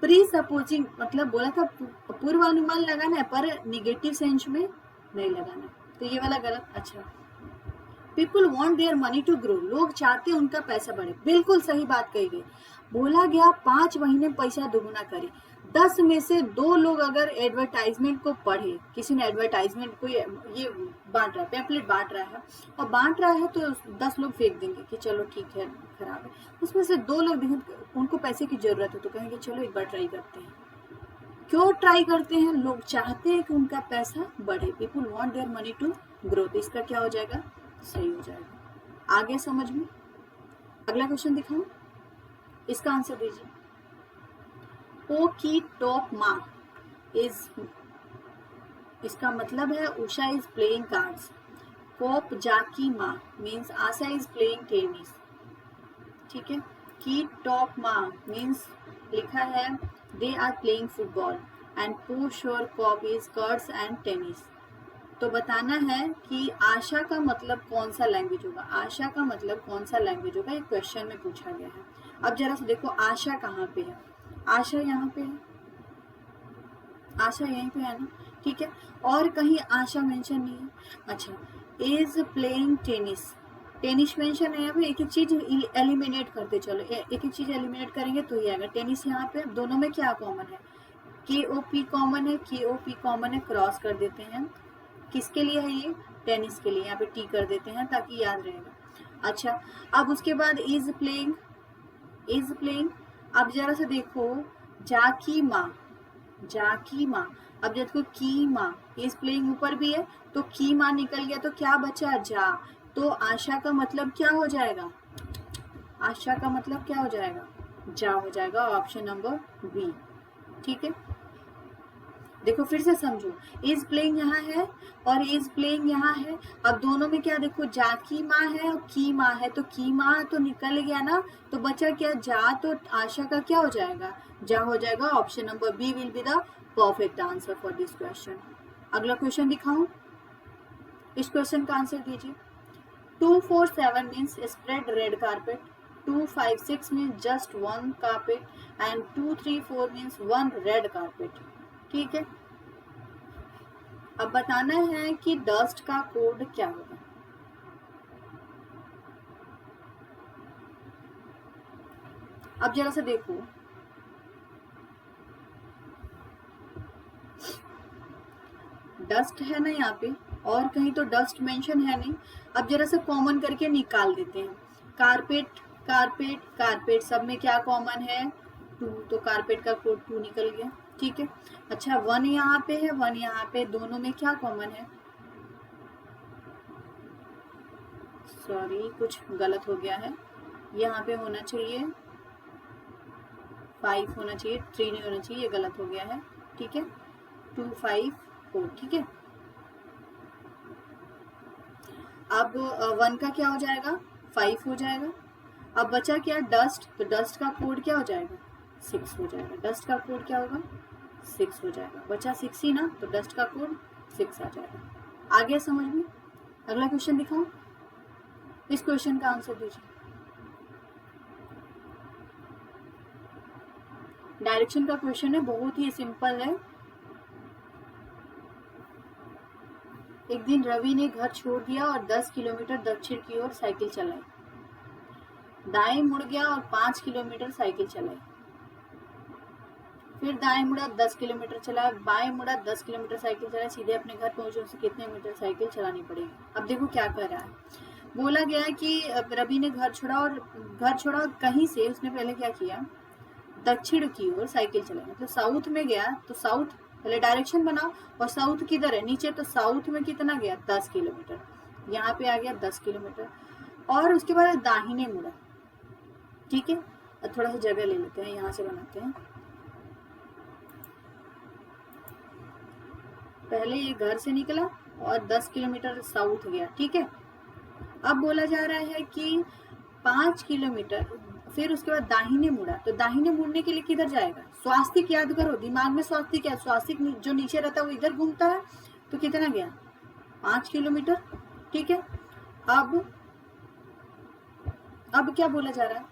प्री सपोजिंग मतलब बोला था पूर्वानुमान लगाना है, पर निगेटिव सेंस में नहीं लगाना, तो ये वाला गलत। अच्छा, people want their money to grow, लोग चाहते हैं उनका पैसा बढ़े, बिल्कुल सही बात कही गई। बोला गया 5 महीने पैसा दोगुना करे। 10 में से 2 लोग अगर एडवर्टाइजमेंट को पढ़े, किसी ने एडवर्टाइजमेंट को ये बांट रहा है, पैम्पलेट बांट रहा है और बांट रहा है, तो 10 लोग फेंक देंगे कि चलो ठीक है, खराब है। उसमें से 2 लोग उनको पैसे की जरूरत है, तो कहेंगे चलो एक बार ट्राई करते हैं। क्यों ट्राई करते हैं? लोग चाहते हैं कि उनका पैसा बढ़े। People want their money to grow, तो इसका क्या हो जाएगा? सही हो जाएगा। आगे समझ में? अगला क्वेश्चन दिखाऊं, इसका आंसर दीजिए। ओ की टॉप माँ इज, इसका मतलब है उषा इज प्लेइंग कार्ड्स। कोप जाकी माँ means Asha is playing tennis. ठीक है, की टॉप माँ मीन्स लिखा है they are playing football and पुश और कॉप इज कार्ड्स एंड टेनिस। तो बताना है कि आशा का मतलब कौन सा लैंग्वेज होगा। आशा का मतलब कौन सा लैंग्वेज होगा, ये क्वेश्चन में पूछा गया है। अब जरा से देखो आशा कहाँ पे है। आशा यहाँ पे है, आशा यहीं पे है ना। ठीक है, और कहीं आशा मेंशन नहीं है। अच्छा, is playing tennis, tennis mention है यहाँ पे। एक एक चीज एलिमिनेट करते चलो, एक एक चीज एलिमिनेट करेंगे तो ये आएगा। टेनिस यहाँ पे, दोनों में क्या कॉमन है? KOP कॉमन है, KOP कॉमन है, क्रॉस कर देते हैं। किसके लिए है ये? टेनिस के लिए। यहाँ पे टी कर देते हैं ताकि याद रहेगा। अच्छा, अब उसके बाद इज प्लेइंग, इज प्लेइंग। अब जरा से देखो जाकी माँ, जाकी माँ। अब जब देखो की माँ, इज प्लेइंग ऊपर भी है, तो की माँ निकल गया, तो क्या बचा? जा। तो आशा का मतलब क्या हो जाएगा? आशा का मतलब क्या हो जाएगा? जा हो जाएगा, ऑप्शन नंबर बी। ठीक है, देखो फिर से समझो, इज प्लेइंग यहाँ है और इज प्लेइंग यहाँ है। अब दोनों में क्या देखो, जाकी माँ है और की माँ है, तो की माँ तो निकल गया ना, तो बचा क्या? जा। तो आशा का क्या हो जाएगा? जा हो जाएगा। Option number B will be the perfect answer for this question. अगला क्वेश्चन दिखाऊं, इस क्वेश्चन का आंसर दीजिए। 247 means spread red carpet, 256 means just 1 carpet and 234 means 1 red carpet. ठीक है, अब बताना है कि डस्ट का कोड क्या होगा। अब जरा सा देखो, डस्ट है ना यहाँ पे, और कहीं तो डस्ट मेंशन है नहीं। अब जरा सा कॉमन करके निकाल देते हैं। कारपेट, कारपेट, कारपेट, सब में क्या कॉमन है? 2, तो कारपेट का कोड 2 निकल गया। ठीक है, अच्छा 1 यहाँ पे है, 1 यहाँ पे, दोनों में क्या कॉमन है? सॉरी कुछ गलत हो गया है, यहाँ पे होना चाहिए 5 होना चाहिए, 3 नहीं होना चाहिए, ये गलत हो गया है, ठीक है। 2 5 4, ठीक है। अब 1 का क्या हो जाएगा, 5 हो जाएगा। अब बचा क्या, डस्ट, तो डस्ट का कोड क्या हो जाएगा, 6 हो जाएगा। डस्ट का कोड क्या होगा, 6 हो जाएगा। बचा 6 ही ना, तो डस्ट का कोड 6 आ जाएगा। आगे समझ में। अगला क्वेश्चन दिखाओ, इस क्वेश्चन का आंसर दीजिए। डायरेक्शन का क्वेश्चन है, बहुत ही सिंपल है। एक दिन रवि ने घर छोड़ दिया और 10 किलोमीटर दक्षिण की ओर साइकिल चलाई। दाएं मुड़ गया और 5 किलोमीटर साइकिल चलाई। फिर दाएं मुड़ा, 10 किलोमीटर चला, बाएं मुड़ा, 10 किलोमीटर साइकिल चला। सीधे अपने घर पहुंचे, उसे कितने मीटर साइकिल चलानी पड़ेगी। अब देखो क्या कर रहा है। बोला गया है कि रवि ने घर छोड़ा और कहीं से उसने पहले क्या किया, दक्षिण की ओर साइकिल चलाई। मतलब साउथ में गया, तो साउथ पहले डायरेक्शन बनाओ, और साउथ किधर है, नीचे, तो साउथ में कितना गया, 10 किलोमीटर। यहाँ पे आ गया 10 किलोमीटर। और उसके बाद दाहिने मुड़ा, ठीक है। अब थोड़ा सा जगह ले लेते हैं, यहाँ से बनाते हैं। पहले ये घर से निकला और 10 किलोमीटर साउथ गया, ठीक है। अब बोला जा रहा है कि 5 किलोमीटर, फिर उसके बाद दाहिने मुड़ा, तो दाहिने मुड़ने के लिए किधर जाएगा, स्वास्तिक याद करो, दिमाग में स्वास्तिक है। स्वास्तिक जो नीचे रहता है वो इधर घूमता है, तो कितना गया, 5 किलोमीटर, ठीक है। अब क्या बोला जा रहा है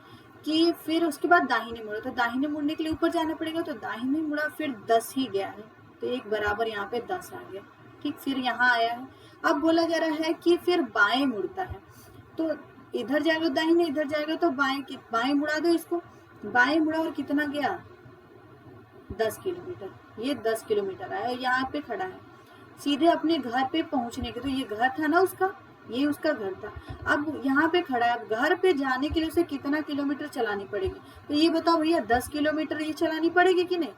कि फिर उसके बाद दाहिने मुड़ा, तो दाहिने मुड़ने के लिए ऊपर जाना पड़ेगा, तो दाहिने मुड़ा, फिर 10 ही गया है, तो एक बराबर यहाँ पे 10 आ गया, ठीक। फिर यहाँ आया है। अब बोला जा रहा है कि फिर बाएं मुड़ता है, तो इधर जाएगा दाहिने, इधर जाएगा तो बाएं मुड़ा दो इसको। बाएं मुड़ा और कितना गया, 10 किलोमीटर। ये 10 किलोमीटर आया, यहाँ पे खड़ा है। सीधे अपने घर पे पहुंचने के, तो ये घर था ना उसका, ये उसका घर था। अब यहाँ पे खड़ा है, अब घर पे जाने के लिए उसे कितना किलोमीटर चलानी पड़ेगी, तो ये बताओ भैया, 10 किलोमीटर ये चलानी पड़ेगी कि नहीं।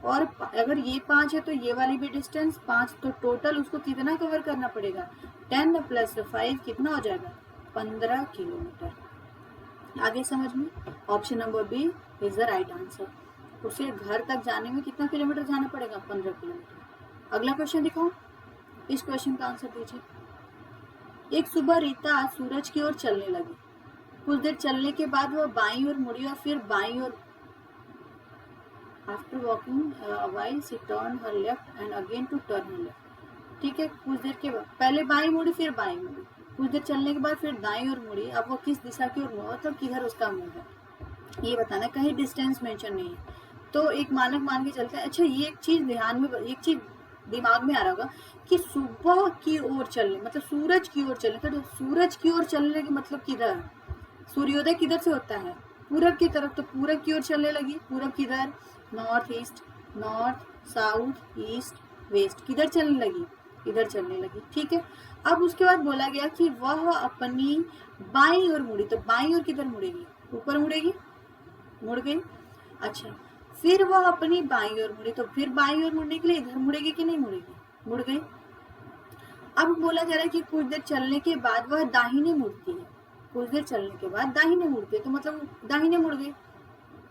और अगर ये 5 है तो ये वाली भी डिस्टेंस 5, तो टोटल उसको कितना कवर करना पड़ेगा, 10 + 5 कितना हो जाएगा, 15 किलोमीटर। आगे समझ में। Option number B is the right answer. उसे घर तक जाने में कितना किलोमीटर जाना पड़ेगा, 15 किलोमीटर। अगला क्वेश्चन दिखाओ, इस क्वेश्चन का आंसर दीजिए। एक सुबह रीता सूरज की ओर चलने लगी। कुछ देर चलने के बाद वह बाईं ओर मुड़ी और फिर बाईं ओर। After walking a while she turn her left and again to turn her left, ठीक है। कुछ देर के बाद पहले बाईं मुड़ी, फिर बाईं मुड़ी, कुछ देर चलने के बाद फिर दाईं ओर मुड़ी। अब वो किस दिशा की ओर मुड़ा, मतलब किधर उसका मुंह है, ये बताना। कहीं डिस्टेंस मेंशन नहीं है, तो एक मानक मान के चलते हैं। अच्छा, ये एक चीज ध्यान में, एक चीज दिमाग में आ रहा होगा कि सुबह की ओर चलने, मतलब सूरज की ओर चलने, तो सूरज की ओर चलने की मतलब किधर, सूर्योदय किधर से होता है, पूरब की तरफ, तो पूरब की ओर चलने लगी। पूरब किधर, north east, north, south, east, west, किधर चलने लगी, इधर चलने लगी, ठीक है। अब उसके बाद बोला गया कि वह अपनी बाईं ओर मुड़ी, तो बाईं ओर किधर मुड़ेगी, ऊपर मुड़ेगी, मुड़ गई। अच्छा, फिर वह अपनी बाईं ओर मुड़ी, तो फिर बाईं ओर मुड़ने के लिए इधर मुड़ेगी कि नहीं मुड़ेगी, मुड़ गई। अब बोला जा रहा है कि कुछ देर चलने के बाद वह दाहिने मुड़ती है। कुछ देर चलने के बाद दाहिने मुड़ती है, तो मतलब दाहिने मुड़ गई,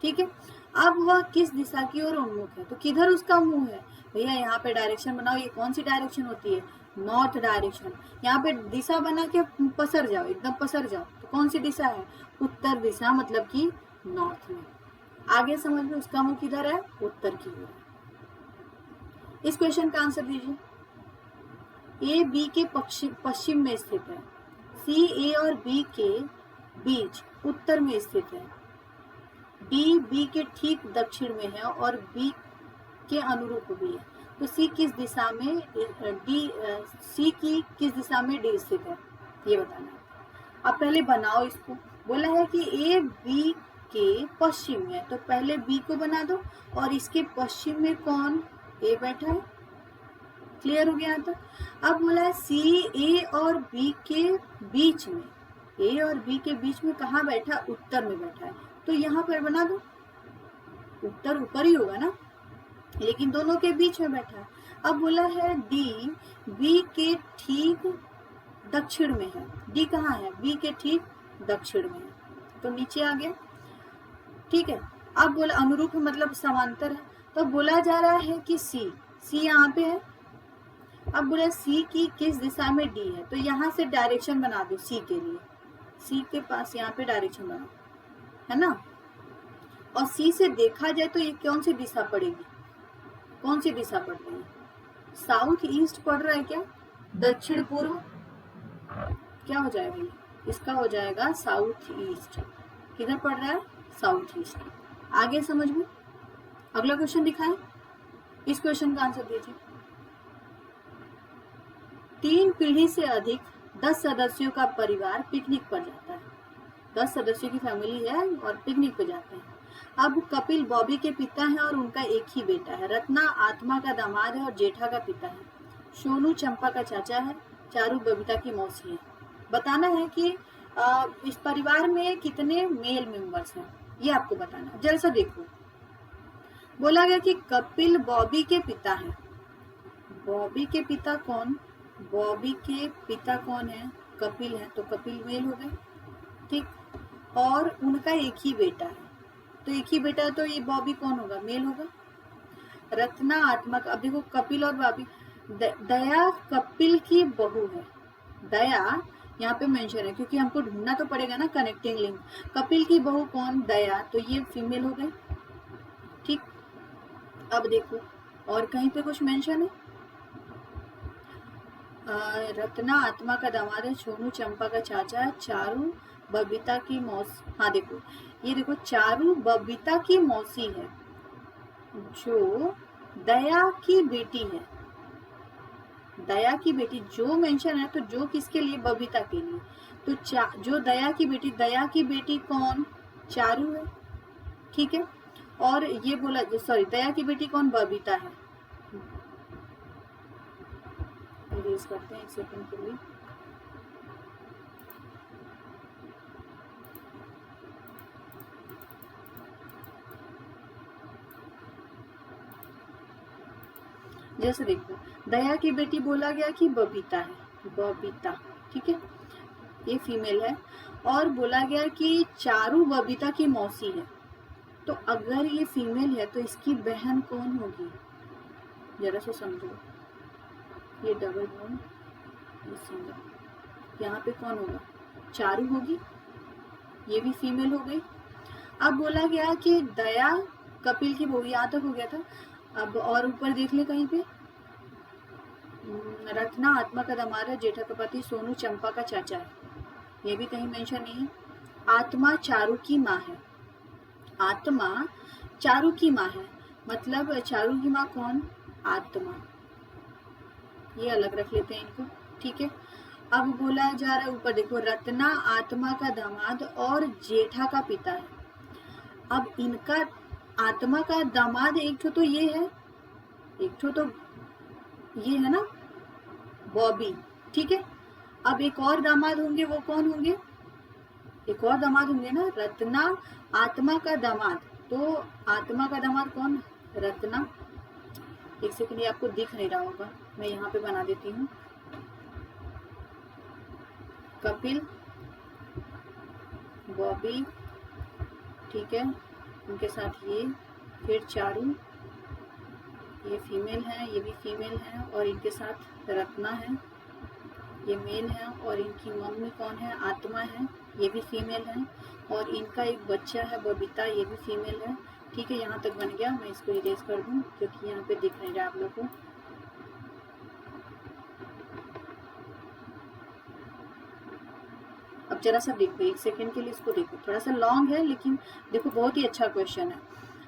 ठीक है। अब वह किस दिशा की ओर उन्मुख है, तो किधर उसका मुंह है भैया। यहाँ पे डायरेक्शन बनाओ, ये कौन सी डायरेक्शन होती है, नॉर्थ डायरेक्शन। यहाँ पे दिशा बना के पसर जाओ, एकदम पसर जाओ, तो कौन सी दिशा है, उत्तर दिशा, मतलब कि नॉर्थ में। आगे समझ में, उसका मुंह किधर है, उत्तर की ओर। इस क्वेश्चन का आंसर दीजिए। ए बी के पश्चिम में स्थित है, सी ए और बी के बीच उत्तर में स्थित है, डी बी के ठीक दक्षिण में है और बी के अनुरूप भी है, तो सी की किस दिशा में डी स्थित है, ये बताना है। अब पहले बनाओ इसको। बोला है कि ए बी के पश्चिम में है, तो पहले बी को बना दो, और इसके पश्चिम में कौन, ए बैठा है, क्लियर हो गया। तो अब बोला है सी ए और बी के बीच में, ए और बी के बीच में कहाँ बैठा, उत्तर में बैठा है, तो यहाँ पर बना दो। उत्तर ऊपर ही होगा ना, लेकिन दोनों के बीच में बैठा है। अब बोला है डी बी के ठीक दक्षिण में है। डी कहाँ है? बी के ठीक दक्षिण में है, तो नीचे आ गया। ठीक है, अब बोला अनुरूप मतलब समांतर है, तो बोला जा रहा है कि सी यहाँ पे है। अब बोला सी की किस दिशा में डी है, तो यहाँ से डायरेक्शन बना दो सी के लिए, सी के पास यहाँ पे डायरेक्शन बनाओ, है ना। और सी से देखा जाए तो ये कौन सी दिशा पड़ेगी? कौन सी दिशा पड़ रही है? साउथ ईस्ट पड़ रहा है क्या? दक्षिण पूर्व? क्या हो जाएगा ये? इसका हो जाएगा साउथ ईस्ट। किधर पड़ रहा है? South east. आगे समझ में? अगला क्वेश्चन दिखाएं, इस क्वेश्चन का आंसर दीजिए। 3 पीढ़ी से अधिक 10 सदस्यों का परिवार पिकनिक पर जाता है। 10 सदस्यों की फैमिली है और पिकनिक पर जाते हैं। अब कपिल बॉबी के पिता है और उनका एक ही बेटा है। रत्ना आत्मा का दामाद है और जेठा का पिता है। सोनू चंपा का चाचा है। चारू बबीता की मौसी है। बताना है कि इस परिवार में कितने मेल मेंबर्स हैं, ये आपको बताना है। जरा सा देखो, बोला गया कि कपिल बॉबी के पिता हैं। बॉबी के पिता कौन? बॉबी के पिता कौन है? कपिल है, तो कपिल मेल हो गए, ठीक। और उनका एक ही बेटा है, तो एक ही बेटा है, तो ये बॉबी कौन होगा? मेल होगा। रत्ना आत्मा का, अब देखो कपिल और बॉबी, दया कपिल की बहू है। दया यहाँ पे मेंशन है क्योंकि हमको ढूंढना तो पड़ेगा ना कनेक्टिंग लिंक। कपिल की बहू कौन? दया, तो ये फीमेल हो गई, ठीक। अब देखो और कहीं पे कुछ मेंशन है? रत्ना आत्मा का दामाद है। सोनू चंपा का चाचा है। चारू बबीता की मौसी, हाँ देखो ये देखो, चारू बबीता की मौसी है जो दया की बेटी है। दया की बेटी जो मेंशन है, तो जो किसके लिए? बबीता के लिए। तो जो दया की बेटी कौन? चारू है, ठीक है। और ये बोला, सॉरी, दया की बेटी कौन? बबीता है। इरेज करते हैं 1 सेकंड के लिए। जैसे देखो, दया की बेटी बोला गया कि बबीता है, बबीता, ठीक है, ये फीमेल है। और बोला गया कि चारू बबीता की मौसी है, तो अगर ये फीमेल है तो इसकी बहन कौन होगी? जरा सा समझो, ये डबल बॉन्ड, ये सिंगल, यहाँ पे कौन होगा? चारू होगी, ये भी फीमेल हो गई। अब बोला गया कि दया कपिल की बहू, यहाँ तक हो गया था। अब और ऊपर देख ले कहीं पे, रत्ना आत्मा का दामाद है। जेठा का पति सोनू चंपा का चाचा है, ये भी कहीं मेंशन नहीं है। आत्मा चारू की माँ है। आत्मा चारू की माँ है, मतलब चारू की माँ कौन? आत्मा, ये अलग रख लेते हैं इनको, ठीक है। अब बोला जा रहा है ऊपर देखो, रत्ना आत्मा का दामाद और जेठा का पिता है। अब इनका आत्मा का दामाद एक तो ये है, एक तो ये है ना बॉबी, ठीक है। अब एक और दामाद होंगे, वो कौन होंगे? एक और दामाद होंगे ना, रत्ना आत्मा का दामाद, तो आत्मा का दामाद कौन? रत्ना। 1 सेकंड, ये आपको दिख नहीं रहा होगा, मैं यहाँ पे बना देती हूँ। कपिल, बॉबी, ठीक है, उनके साथ ये, फिर चारू, ये फीमेल है, ये भी फीमेल है, और इनके साथ रत्ना है, ये मेल है, और इनकी मम्मी कौन है? आत्मा है, ये भी फीमेल है, और इनका एक बच्चा है बबीता, ये भी फीमेल है, ठीक है। यहाँ तक बन गया, मैं इसको इरेज कर दूँ क्योंकि यहाँ पे दिख नहीं रहा आप लोग को। अब जरा सा देखो, 1 सेकंड के लिए इसको देखो, थोड़ा सा लॉन्ग है लेकिन देखो बहुत ही अच्छा क्वेश्चन है।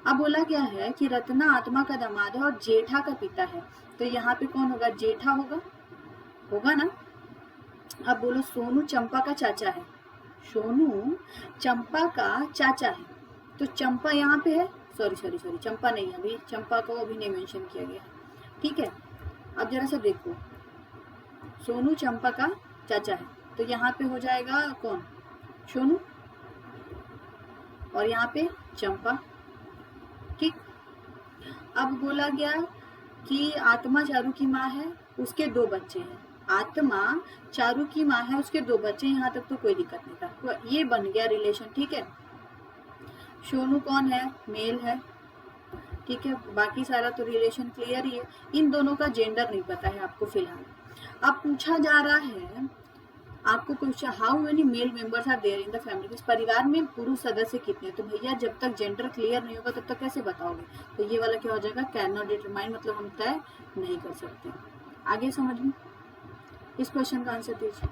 अब बोला गया है कि रत्ना आत्मा का दामाद है और जेठा का पिता है, तो यहाँ पे कौन होगा? जेठा होगा, होगा ना। अब बोलो, सोनू चंपा का चाचा है। सोनू चंपा का चाचा है, तो चंपा यहाँ पे है, सॉरी चंपा नहीं है, अभी चंपा को अभी नहीं मेंशन किया गया, ठीक है। अब जरा सा देखो, सोनू चंपा का चाचा है, तो यहाँ पे हो जाएगा कौन? सोनू, और यहाँ पे चंपा, ठीक। अब बोला गया कि आत्मा चारू की माँ है, उसके 2 बच्चे हैं, आत्मा चारू की माँ है, उसके 2 बच्चे, यहाँ तक तो कोई दिक्कत नहीं था, तो ये बन गया रिलेशन। ठीक है, सोनू कौन है, मेल है। ठीक है, बाकी सारा तो रिलेशन क्लियर ही है। इन दोनों का जेंडर नहीं पता है आपको फिलहाल। अब पूछा जा रहा है आपको question, how many male members are there in the family, इस परिवार में पुरुष सदस्य कितने। तो भैया जब तक जेंडर क्लियर नहीं होगा तब तक कैसे बताओगे, तो ये वाला क्या हो जाएगा, कैन नॉट डिटरमाइन, मतलब हम तय नहीं कर सकते। आगे समझ में, इस क्वेश्चन का आंसर दीजिए।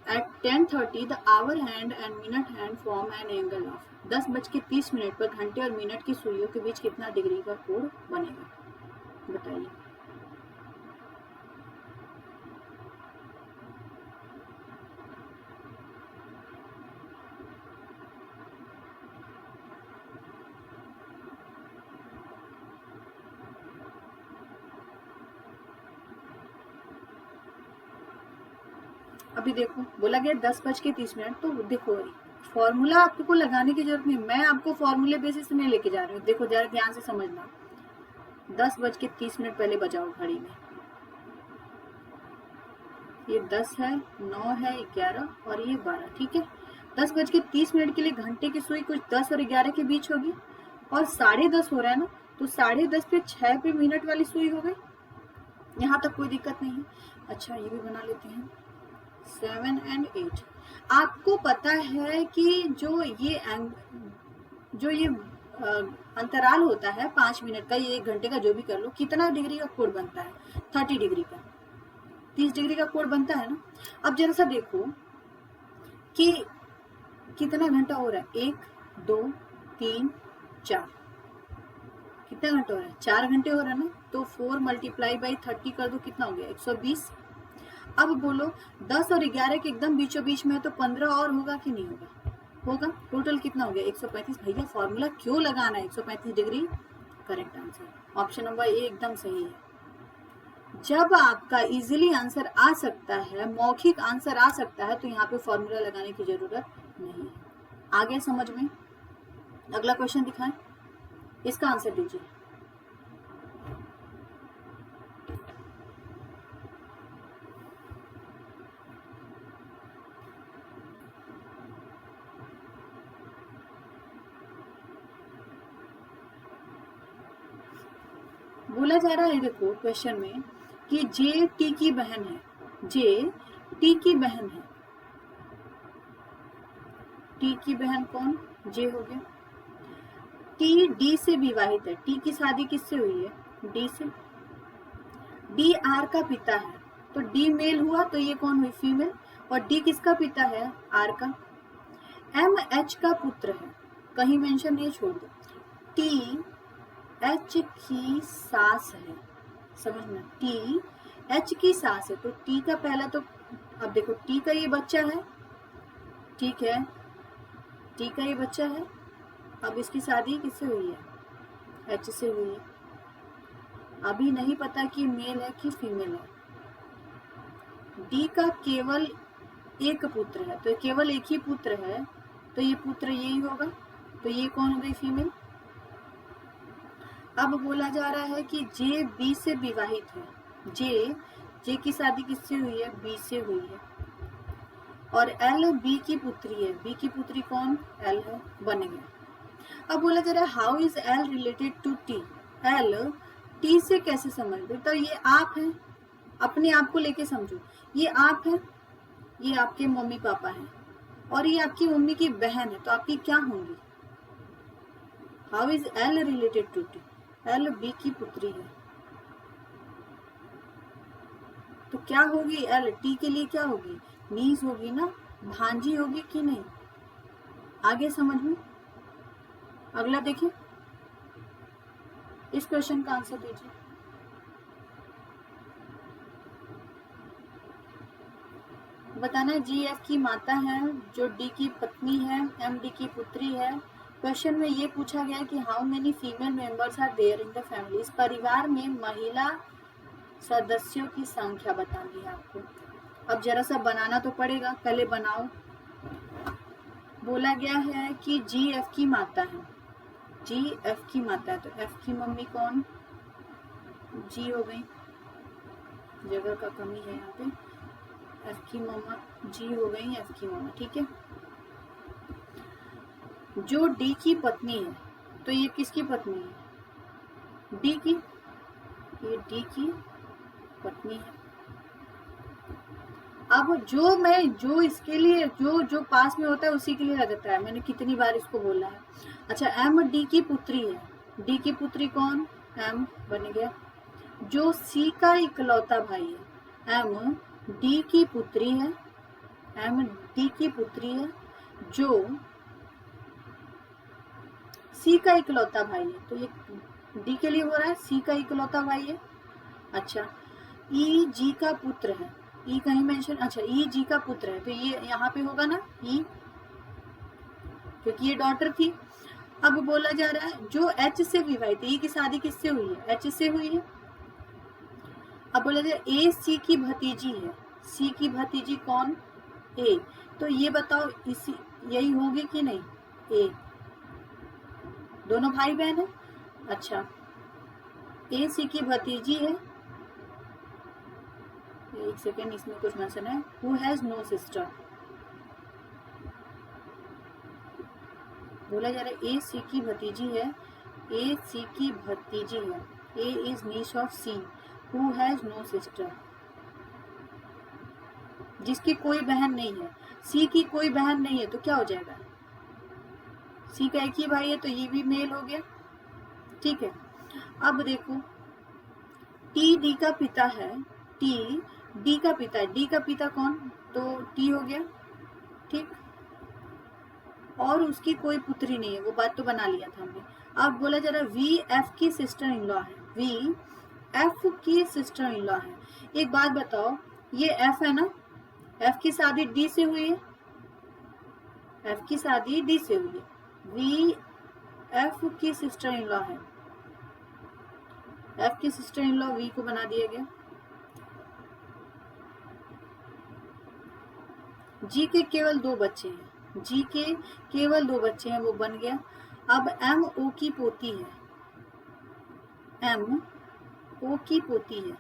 At 10:30 the hour hand and minute hand form an angle of 10:30 पर घंटे और मिनट की सुइयों के बीच कितना डिग्री का कोण बनेगा, बताइए। अभी देखो बोला गया 10:30, तो देखो फॉर्मूला आपको लगाने की जरूरत नहीं, मैं आपको फॉर्मूले बेसिस में लेके जा रही हूँ। देखो जरा ध्यान से समझना, 10:30 पहले बजाओ घड़ी में, ये 10 है, 9 है, 11 और ये 12। ठीक है, 10:30 के लिए घंटे की सुई कुछ 10 और 11 के बीच होगी, और 10:30 हो रहा है ना, तो 10:30 पे 6 पे मिनट वाली सुई हो गई, यहाँ तक कोई दिक्कत नहीं है। अच्छा ये भी बना लेते हैं, 7 and 8। आपको पता है कि जो ये अंतराल होता है 5 मिनट का, ये 1 घंटे का, जो भी कर लो, कितना डिग्री का कोण बनता है, 30 डिग्री का, 30 डिग्री का कोण बनता है ना। अब जरा सा देखो कि कितना घंटा हो रहा है, 1 2 3 4, कितना घंटा हो रहा है, 4 घंटे हो रहा है ना, तो 4 × 30 कर दो, कितना हो गया, 120। अब बोलो 10 और 11 के एकदम बीचों बीच में है, तो 15 और होगा कि नहीं होगा, होगा, टोटल कितना हो गया, 135। भैया फॉर्मूला क्यों लगाना है, 135 degree correct answer, option number A एकदम सही है। जब आपका इजीली आंसर आ सकता है, मौखिक आंसर आ सकता है, तो यहाँ पे फॉर्मूला लगाने की जरूरत नहीं है। आगे समझ में, अगला क्वेश्चन दिखाएं, इसका आंसर दीजिए। बोला जा रहा है, देखो क्वेश्चन में कि जे टी की बहन है, जे टी की बहन है, टी की बहन कौन, जे हो गया, टी डी से विवाहित है, टी की शादी किससे हुई है, डी से, डी आर का पिता है, तो डी मेल हुआ, तो ये कौन हुई, फीमेल, और डी किसका पिता है, आर का। एम एच का पुत्र है, कहीं मेंशन नहीं, छोड़ दो, टी एच की सास है, समझना, टी एच की सास है, तो टी का पहला, तो अब देखो टी का ये बच्चा है, ठीक है, टी का ये बच्चा है, अब इसकी शादी किससे हुई है, एच से हुई है। अभी नहीं पता कि मेल है कि फीमेल है। डी का केवल एक पुत्र है, तो केवल एक ही पुत्र है, तो ये पुत्र यही होगा, तो ये कौन हो गई, फीमेल। अब बोला जा रहा है कि जे बी से विवाहित है, जे की शादी किससे हुई है, बी से हुई है, और एल बी की पुत्री है, बी की पुत्री कौन, एल है, बन गया। अब बोला जा रहा है how is L related to T, L T से कैसे समझ दे, तो ये आप है, अपने आप को लेके समझो, ये आप है, ये आपके मम्मी पापा हैं, और ये आपकी मम्मी की बहन है, तो आपकी क्या होंगी, how is L related to T, L B की पुत्री है, तो क्या होगी, एल टी के लिए क्या होगी, नीस होगी ना, भांजी होगी कि नहीं। आगे समझ में, अगला देखिए, इस क्वेश्चन का आंसर दीजिए। बताना है जी एफ की माता है, जो डी की पत्नी है, एम डी की पुत्री है। क्वेश्चन में ये पूछा गया कि how many female members are there in the family, इस परिवार में महिला सदस्यों की संख्या बतानी है आपको। अब जरा सा बनाना तो पड़ेगा, पहले बनाओ। बोला गया है कि जी एफ की माता है, जी एफ की माता है, तो एफ की मम्मी कौन, जी हो गई, जगह का कमी है यहाँ पे, एफ की मम्मा जी हो गई, एफ की मम्मा, ठीक है। जो डी की पत्नी है, तो ये किसकी पत्नी है, डी की, ये डी की पत्नी है। अब जो इसके लिए जो पास में होता है उसी के लिए लगता है, मैंने कितनी बार इसको बोला है। अच्छा, एम डी की पुत्री है, डी की पुत्री कौन, एम बन गया। जो सी का इकलौता भाई है, एम डी की पुत्री है, एम डी की पुत्री है। जो सी का इकलौता भाई है, तो ये डी के लिए हो रहा है, सी का इकलौता भाई है। अच्छा, ई जी का पुत्र है, ई कहीं मेंशन, अच्छा ई जी का पुत्र है, तो ये यहाँ पे होगा ना ई, क्योंकि ये डॉटर थी। अब बोला जा रहा है जो एच से विवाहित है, ई की शादी किससे हुई है, एच से हुई है। अब बोला जाए ए सी की भतीजी है, सी की भतीजी कौन, ए, तो ये बताओ इसी यही होगी कि नहीं, ए, दोनों भाई बहन है। अच्छा, ए सी की भतीजी है, एक सेकेंड, इसमें कुछ मेंशन है, हु हैज नो सिस्टर, बोला जा रहा है ए सी की भतीजी है, ए सी की भतीजी है, A is niece of C, who has no sister, जिसकी कोई बहन नहीं है, सी की कोई बहन नहीं है, तो क्या हो जाएगा, सी का एक ही भाई है, तो ये भी मेल हो गया, ठीक है। अब देखो टी डी का पिता है, टी डी का पिता है, डी का पिता कौन, तो टी हो गया, ठीक, और उसकी कोई पुत्री नहीं है, वो बात तो बना लिया था हमने। अब बोला जा रहा है वी एफ की सिस्टर इन लॉ है, वी एफ की सिस्टर इन लॉ है। एक बात बताओ, ये एफ है ना, एफ की शादी डी से हुई है, एफ की शादी डी से हुई है, वी एफ की सिस्टर इन लॉ है, एफ की सिस्टर इन लॉ वी को बना दिया गया। जी के केवल 2 बच्चे हैं, जी के केवल 2 बच्चे हैं, वो बन गया। अब एम ओ की पोती है, एम ओ की पोती है,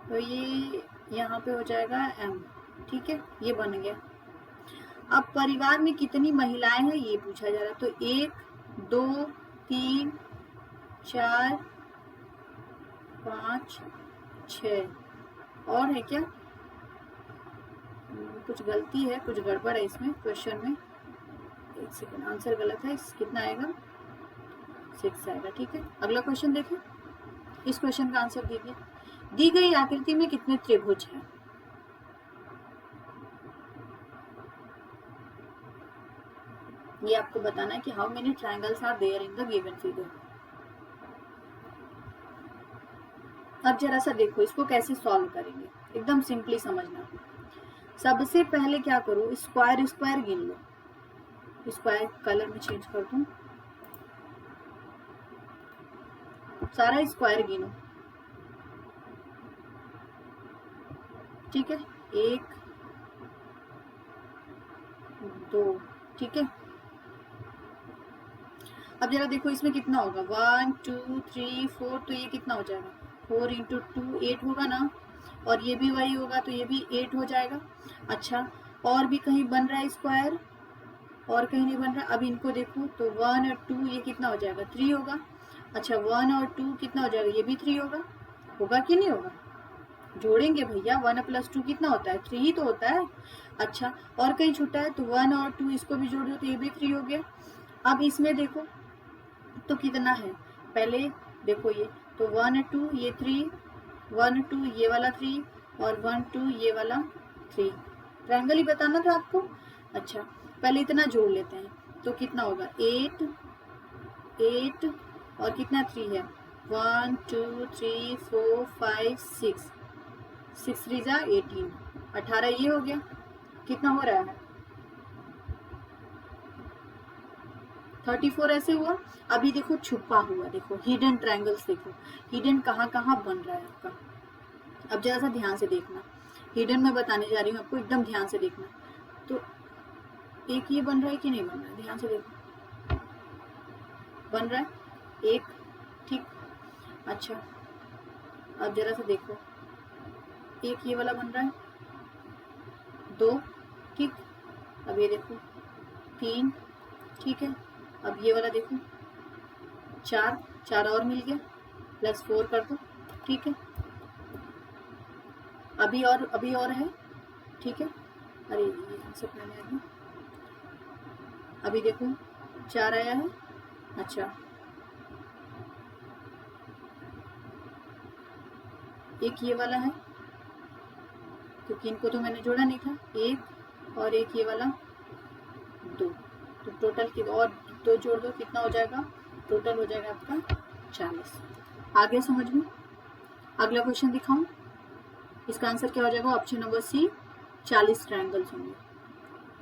तो ये यहाँ पे हो जाएगा एम, ठीक है, ये बन गया। अब परिवार में कितनी महिलाएं हैं ये पूछा जा रहा है, तो 1 2 3 4 5 6 और है क्या, कुछ गलती है, कुछ गड़बड़ है इसमें क्वेश्चन में, एक सेकंड, आंसर गलत है, कितना आएगा 6 आएगा, ठीक है। अगला क्वेश्चन देखें, इस क्वेश्चन का आंसर दीजिए। दी गई आकृति में कितने त्रिभुज हैं, ये आपको बताना है कि how many triangles are there in the given figure. अब जरा सा देखो इसको कैसे सॉल्व करेंगे, एकदम सिंपली समझना। सबसे पहले क्या करो, स्क्वायर स्क्वायर गिन लो, स्क्वायर कलर में चेंज कर दूं, सारा स्क्वायर गिनो, ठीक है, 1 2, ठीक है। अब जरा देखो इसमें कितना होगा, 1 2 3 4, तो ये कितना हो जाएगा, 4 इंटू 2 8 होगा ना, और ये भी वही होगा, तो ये भी 8 हो जाएगा। अच्छा, और भी कहीं बन रहा है स्क्वायर, और कहीं नहीं बन रहा, अब इनको देखो तो 1 और 2 ये कितना हो जाएगा, 3 होगा। अच्छा, 1 और 2 कितना हो जाएगा, ये भी 3 होगा, होगा कि नहीं होगा, जोड़ेंगे भैया, 1 प्लस 2 कितना होता है, 3 ही तो होता है। अच्छा, और कहीं छूटा है, तो 1 और 2 इसको भी जोड़ दो, तो ये भी 3 हो गया। अब इसमें देखो तो कितना है, पहले देखो ये, तो 1 2 ये 3, 1 2 ये वाला 3, और 1 2 ये वाला 3, ट्रायंगल ही बताना था आपको। अच्छा, पहले इतना जोड़ लेते हैं, तो कितना होगा, 8 8 और कितना 3 है, 1 2 3 4 5 6, 6 3 जा 18, 18 ये हो गया, कितना हो रहा है 34 ऐसे हुआ। अभी देखो छुपा हुआ, देखो हिडन ट्रायंगल्स, देखो हिडन कहाँ कहाँ बन रहा है आपका। अब जरा सा ध्यान से देखना, हिडन मैं बताने जा रही हूँ आपको, एकदम ध्यान से देखना। तो एक ये बन रहा है कि नहीं बन रहा है, ध्यान से देखो, बन रहा है एक, ठीक। अच्छा अब जरा सा देखो, एक ये वाला बन रहा है, दो, ठीक। अब ये देखो तीन, ठीक है। अब ये वाला देखो चार, चार और मिल गया, प्लस फोर कर दो, ठीक है। अभी और है, ठीक है। अरे ये आंसर मैंने अभी अभी देखो चार आया है। अच्छा एक ये वाला है, क्योंकि इनको तो मैंने जोड़ा नहीं था, एक और एक ये वाला दो, तो टोटल की और दो जोड़ दो, कितना हो जाएगा, टोटल हो जाएगा आपका 40। आगे समझ में। अगला क्वेश्चन दिखाऊं, इसका आंसर क्या हो जाएगा, ऑप्शन नंबर सी, 40 ट्रायंगल्स होंगे।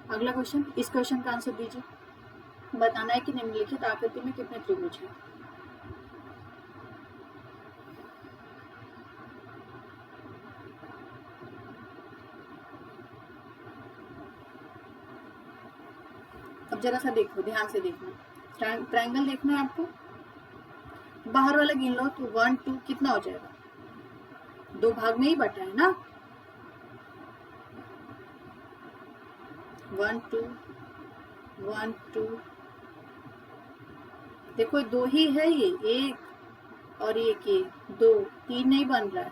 अगला क्वेश्चन, इस क्वेश्चन का आंसर दीजिए, बताना है कि निम्नलिखित आकृति में कितने त्रिभुज हैं। अब जरा सा देखो, ध्यान से देखना, ट्रायंगल देखना है आपको, बाहर वाला गिन लो तो 1 2 कितना हो जाएगा, दो भाग में ही बटा है ना, 1 2 1 2, देखो दो ही है, ये एक और एक, ये दो, तीन नहीं बन रहा है,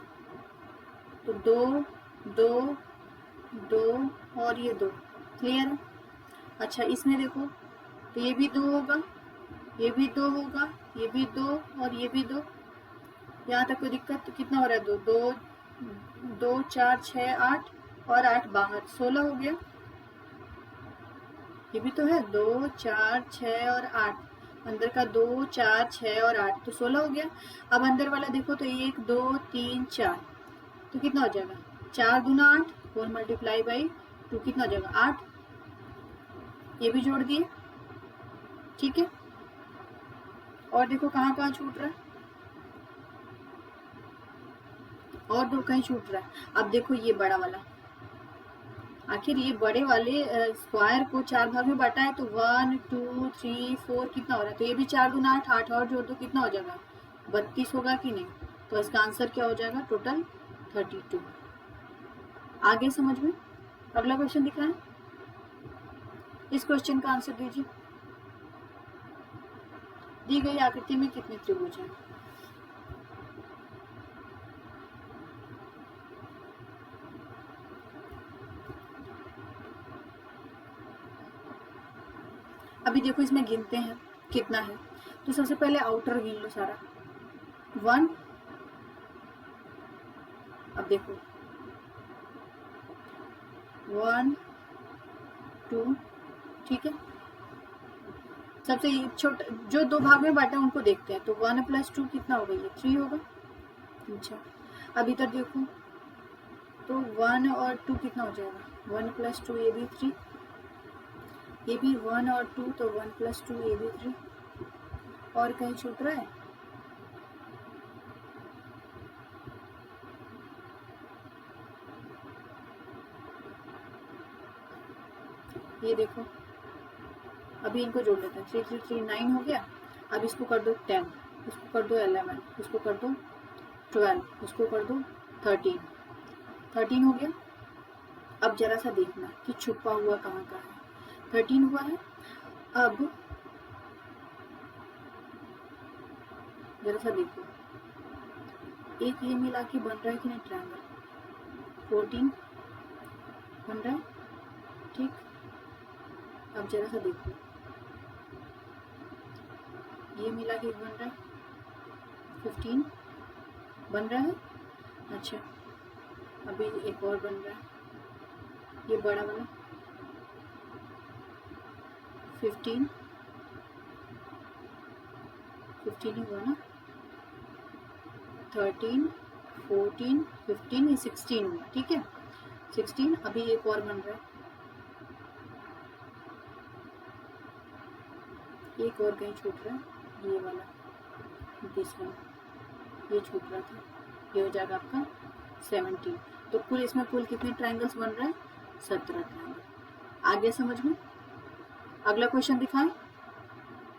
तो दो दो दो और ये दो, क्लियर है। अच्छा इसमें देखो, तो ये भी दो होगा, ये भी दो होगा, ये भी दो और ये भी दो, यहाँ तक कोई दिक्कत, तो कितना हो रहा है, दो दो दो, चार छः आठ, और आठ बाहर, 16 हो गया। ये भी तो है, दो चार छः और आठ, अंदर का दो चार छः और आठ, तो 16 हो गया। अब अंदर वाला देखो, तो एक दो तीन चार, तो कितना हो जाएगा, चार दूना आठ, 4 मल्टीप्लाई बाई 2 कितना हो जाएगा, 8। ये भी जोड़ दिए, ठीक है। और देखो कहाँ कहाँ छूट रहा है, और दो कहीं छूट रहा है। अब देखो ये बड़ा वाला, आखिर ये बड़े वाले स्क्वायर को चार भाग में बांटा है, तो 1 2 3 4 कितना हो रहा है, तो ये भी चार दूना आठ, आठ और जोड़ दो कितना हो जाएगा, 32 होगा कि नहीं, तो इसका आंसर क्या हो जाएगा, टोटल 32। आगे समझ में। अगला क्वेश्चन दिख रहा है, इस क्वेश्चन का आंसर दीजिए, दी गई आकृति में कितने त्रिभुज हैं। अभी देखो इसमें गिनते हैं कितना है, तो सबसे पहले आउटर गिन लो सारा, 1। अब देखो 1 2, ठीक है। सबसे छोटा जो दो भाग में बांटा उनको देखते हैं, तो 1 + 2 कितना होगा, ये 3 होगा। अच्छा अब इधर देखो, तो 1 और 2 कितना हो जाएगा, 1 + 2, ये भी 3, ये भी 1 और 2, तो 1 + 2 ये भी 3, और कहीं छूट रहा है, ये देखो। अभी इनको जोड़ लेते हैं, 3 3 3 9 हो गया। अब इसको कर दो 10, इसको कर दो 11, इसको कर दो 12, इसको कर दो 13, 13 हो गया। अब जरा सा देखना कि छुपा हुआ कहाँ का है, 13 हुआ है। अब जरा सा देखो, एक ये मिला के बन रहा है कि नहीं ट्रायंगल, 14 बन रहा है, ठीक। अब जरा सा देखो, ये मिला के बन रहा है 15 बन रहा है। अच्छा अभी एक और बन रहा है, ये बड़ा वाला 15 ही हुआ ना, 13 14 15, ये 16 हुआ, ठीक है 16। अभी एक और बन रहा है, एक और कहीं छूट रहा है, ये वाला, दिस वन, ये छूट रहा था, ये हो जाएगा आपका 17। तो कुल इसमें कुल कितने ट्रायंगल्स बन रहे हैं, 17 ट्रायंगल। आगे समझ में। अगला क्वेश्चन दिखाएं,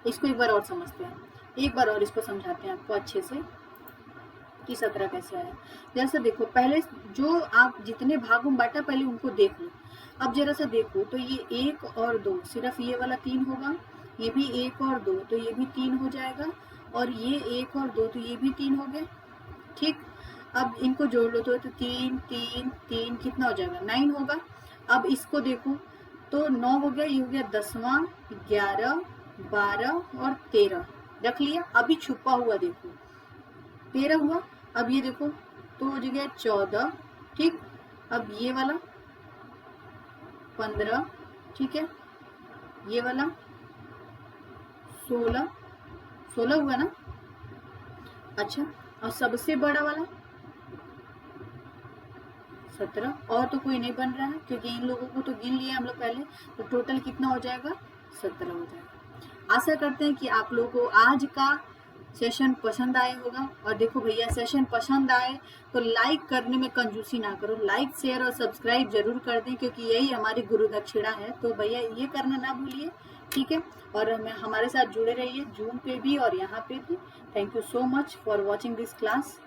इसको एक बार और समझते हैं, एक बार और इसको समझाते हैं आपको अच्छे से कि 17 कैसे आया। जैसे देखो, पहले जो आप जितने भागों में बांटा पहले उनको देख लो। अब जरा सा देखो तो ये 1 और 2, सिर्फ ये वाला 3 होगा, ये भी 1 और 2 तो ये भी 3 हो जाएगा, और ये 1 और 2 तो ये भी 3 हो गए। ठीक, अब इनको जोड़ लो तो 3 3 3 कितना हो जाएगा, 9 होगा। अब इसको देखो तो 9 हो गया, ये हो गया 10वां, 11, 12 और 13 रख लिया। अभी छुपा हुआ देखो 13 हुआ। अब ये देखो तो हो गया 14। ठीक, अब ये वाला 15। ठीक है, ये वाला 16 हुआ ना। अच्छा, और सबसे बड़ा वाला 17। और तो कोई नहीं बन रहा है क्योंकि इन लोगों को तो गिन लिया हम लोग पहले, तो टोटल कितना हो जाएगा, 17 हो जाएगा। आशा करते हैं कि आप लोगों को आज का सेशन पसंद आए होगा। और देखो भैया, सेशन पसंद आए तो लाइक करने में कंजूसी ना करो, लाइक शेयर और सब्सक्राइब जरूर कर दें क्योंकि यही हमारी गुरु दक्षिणा है। तो भैया ये करना ना भूलिए, ठीक है। और हमारे साथ जुड़े रहिए जूम पे भी और यहाँ पे भी। Thank you so much for watching this class.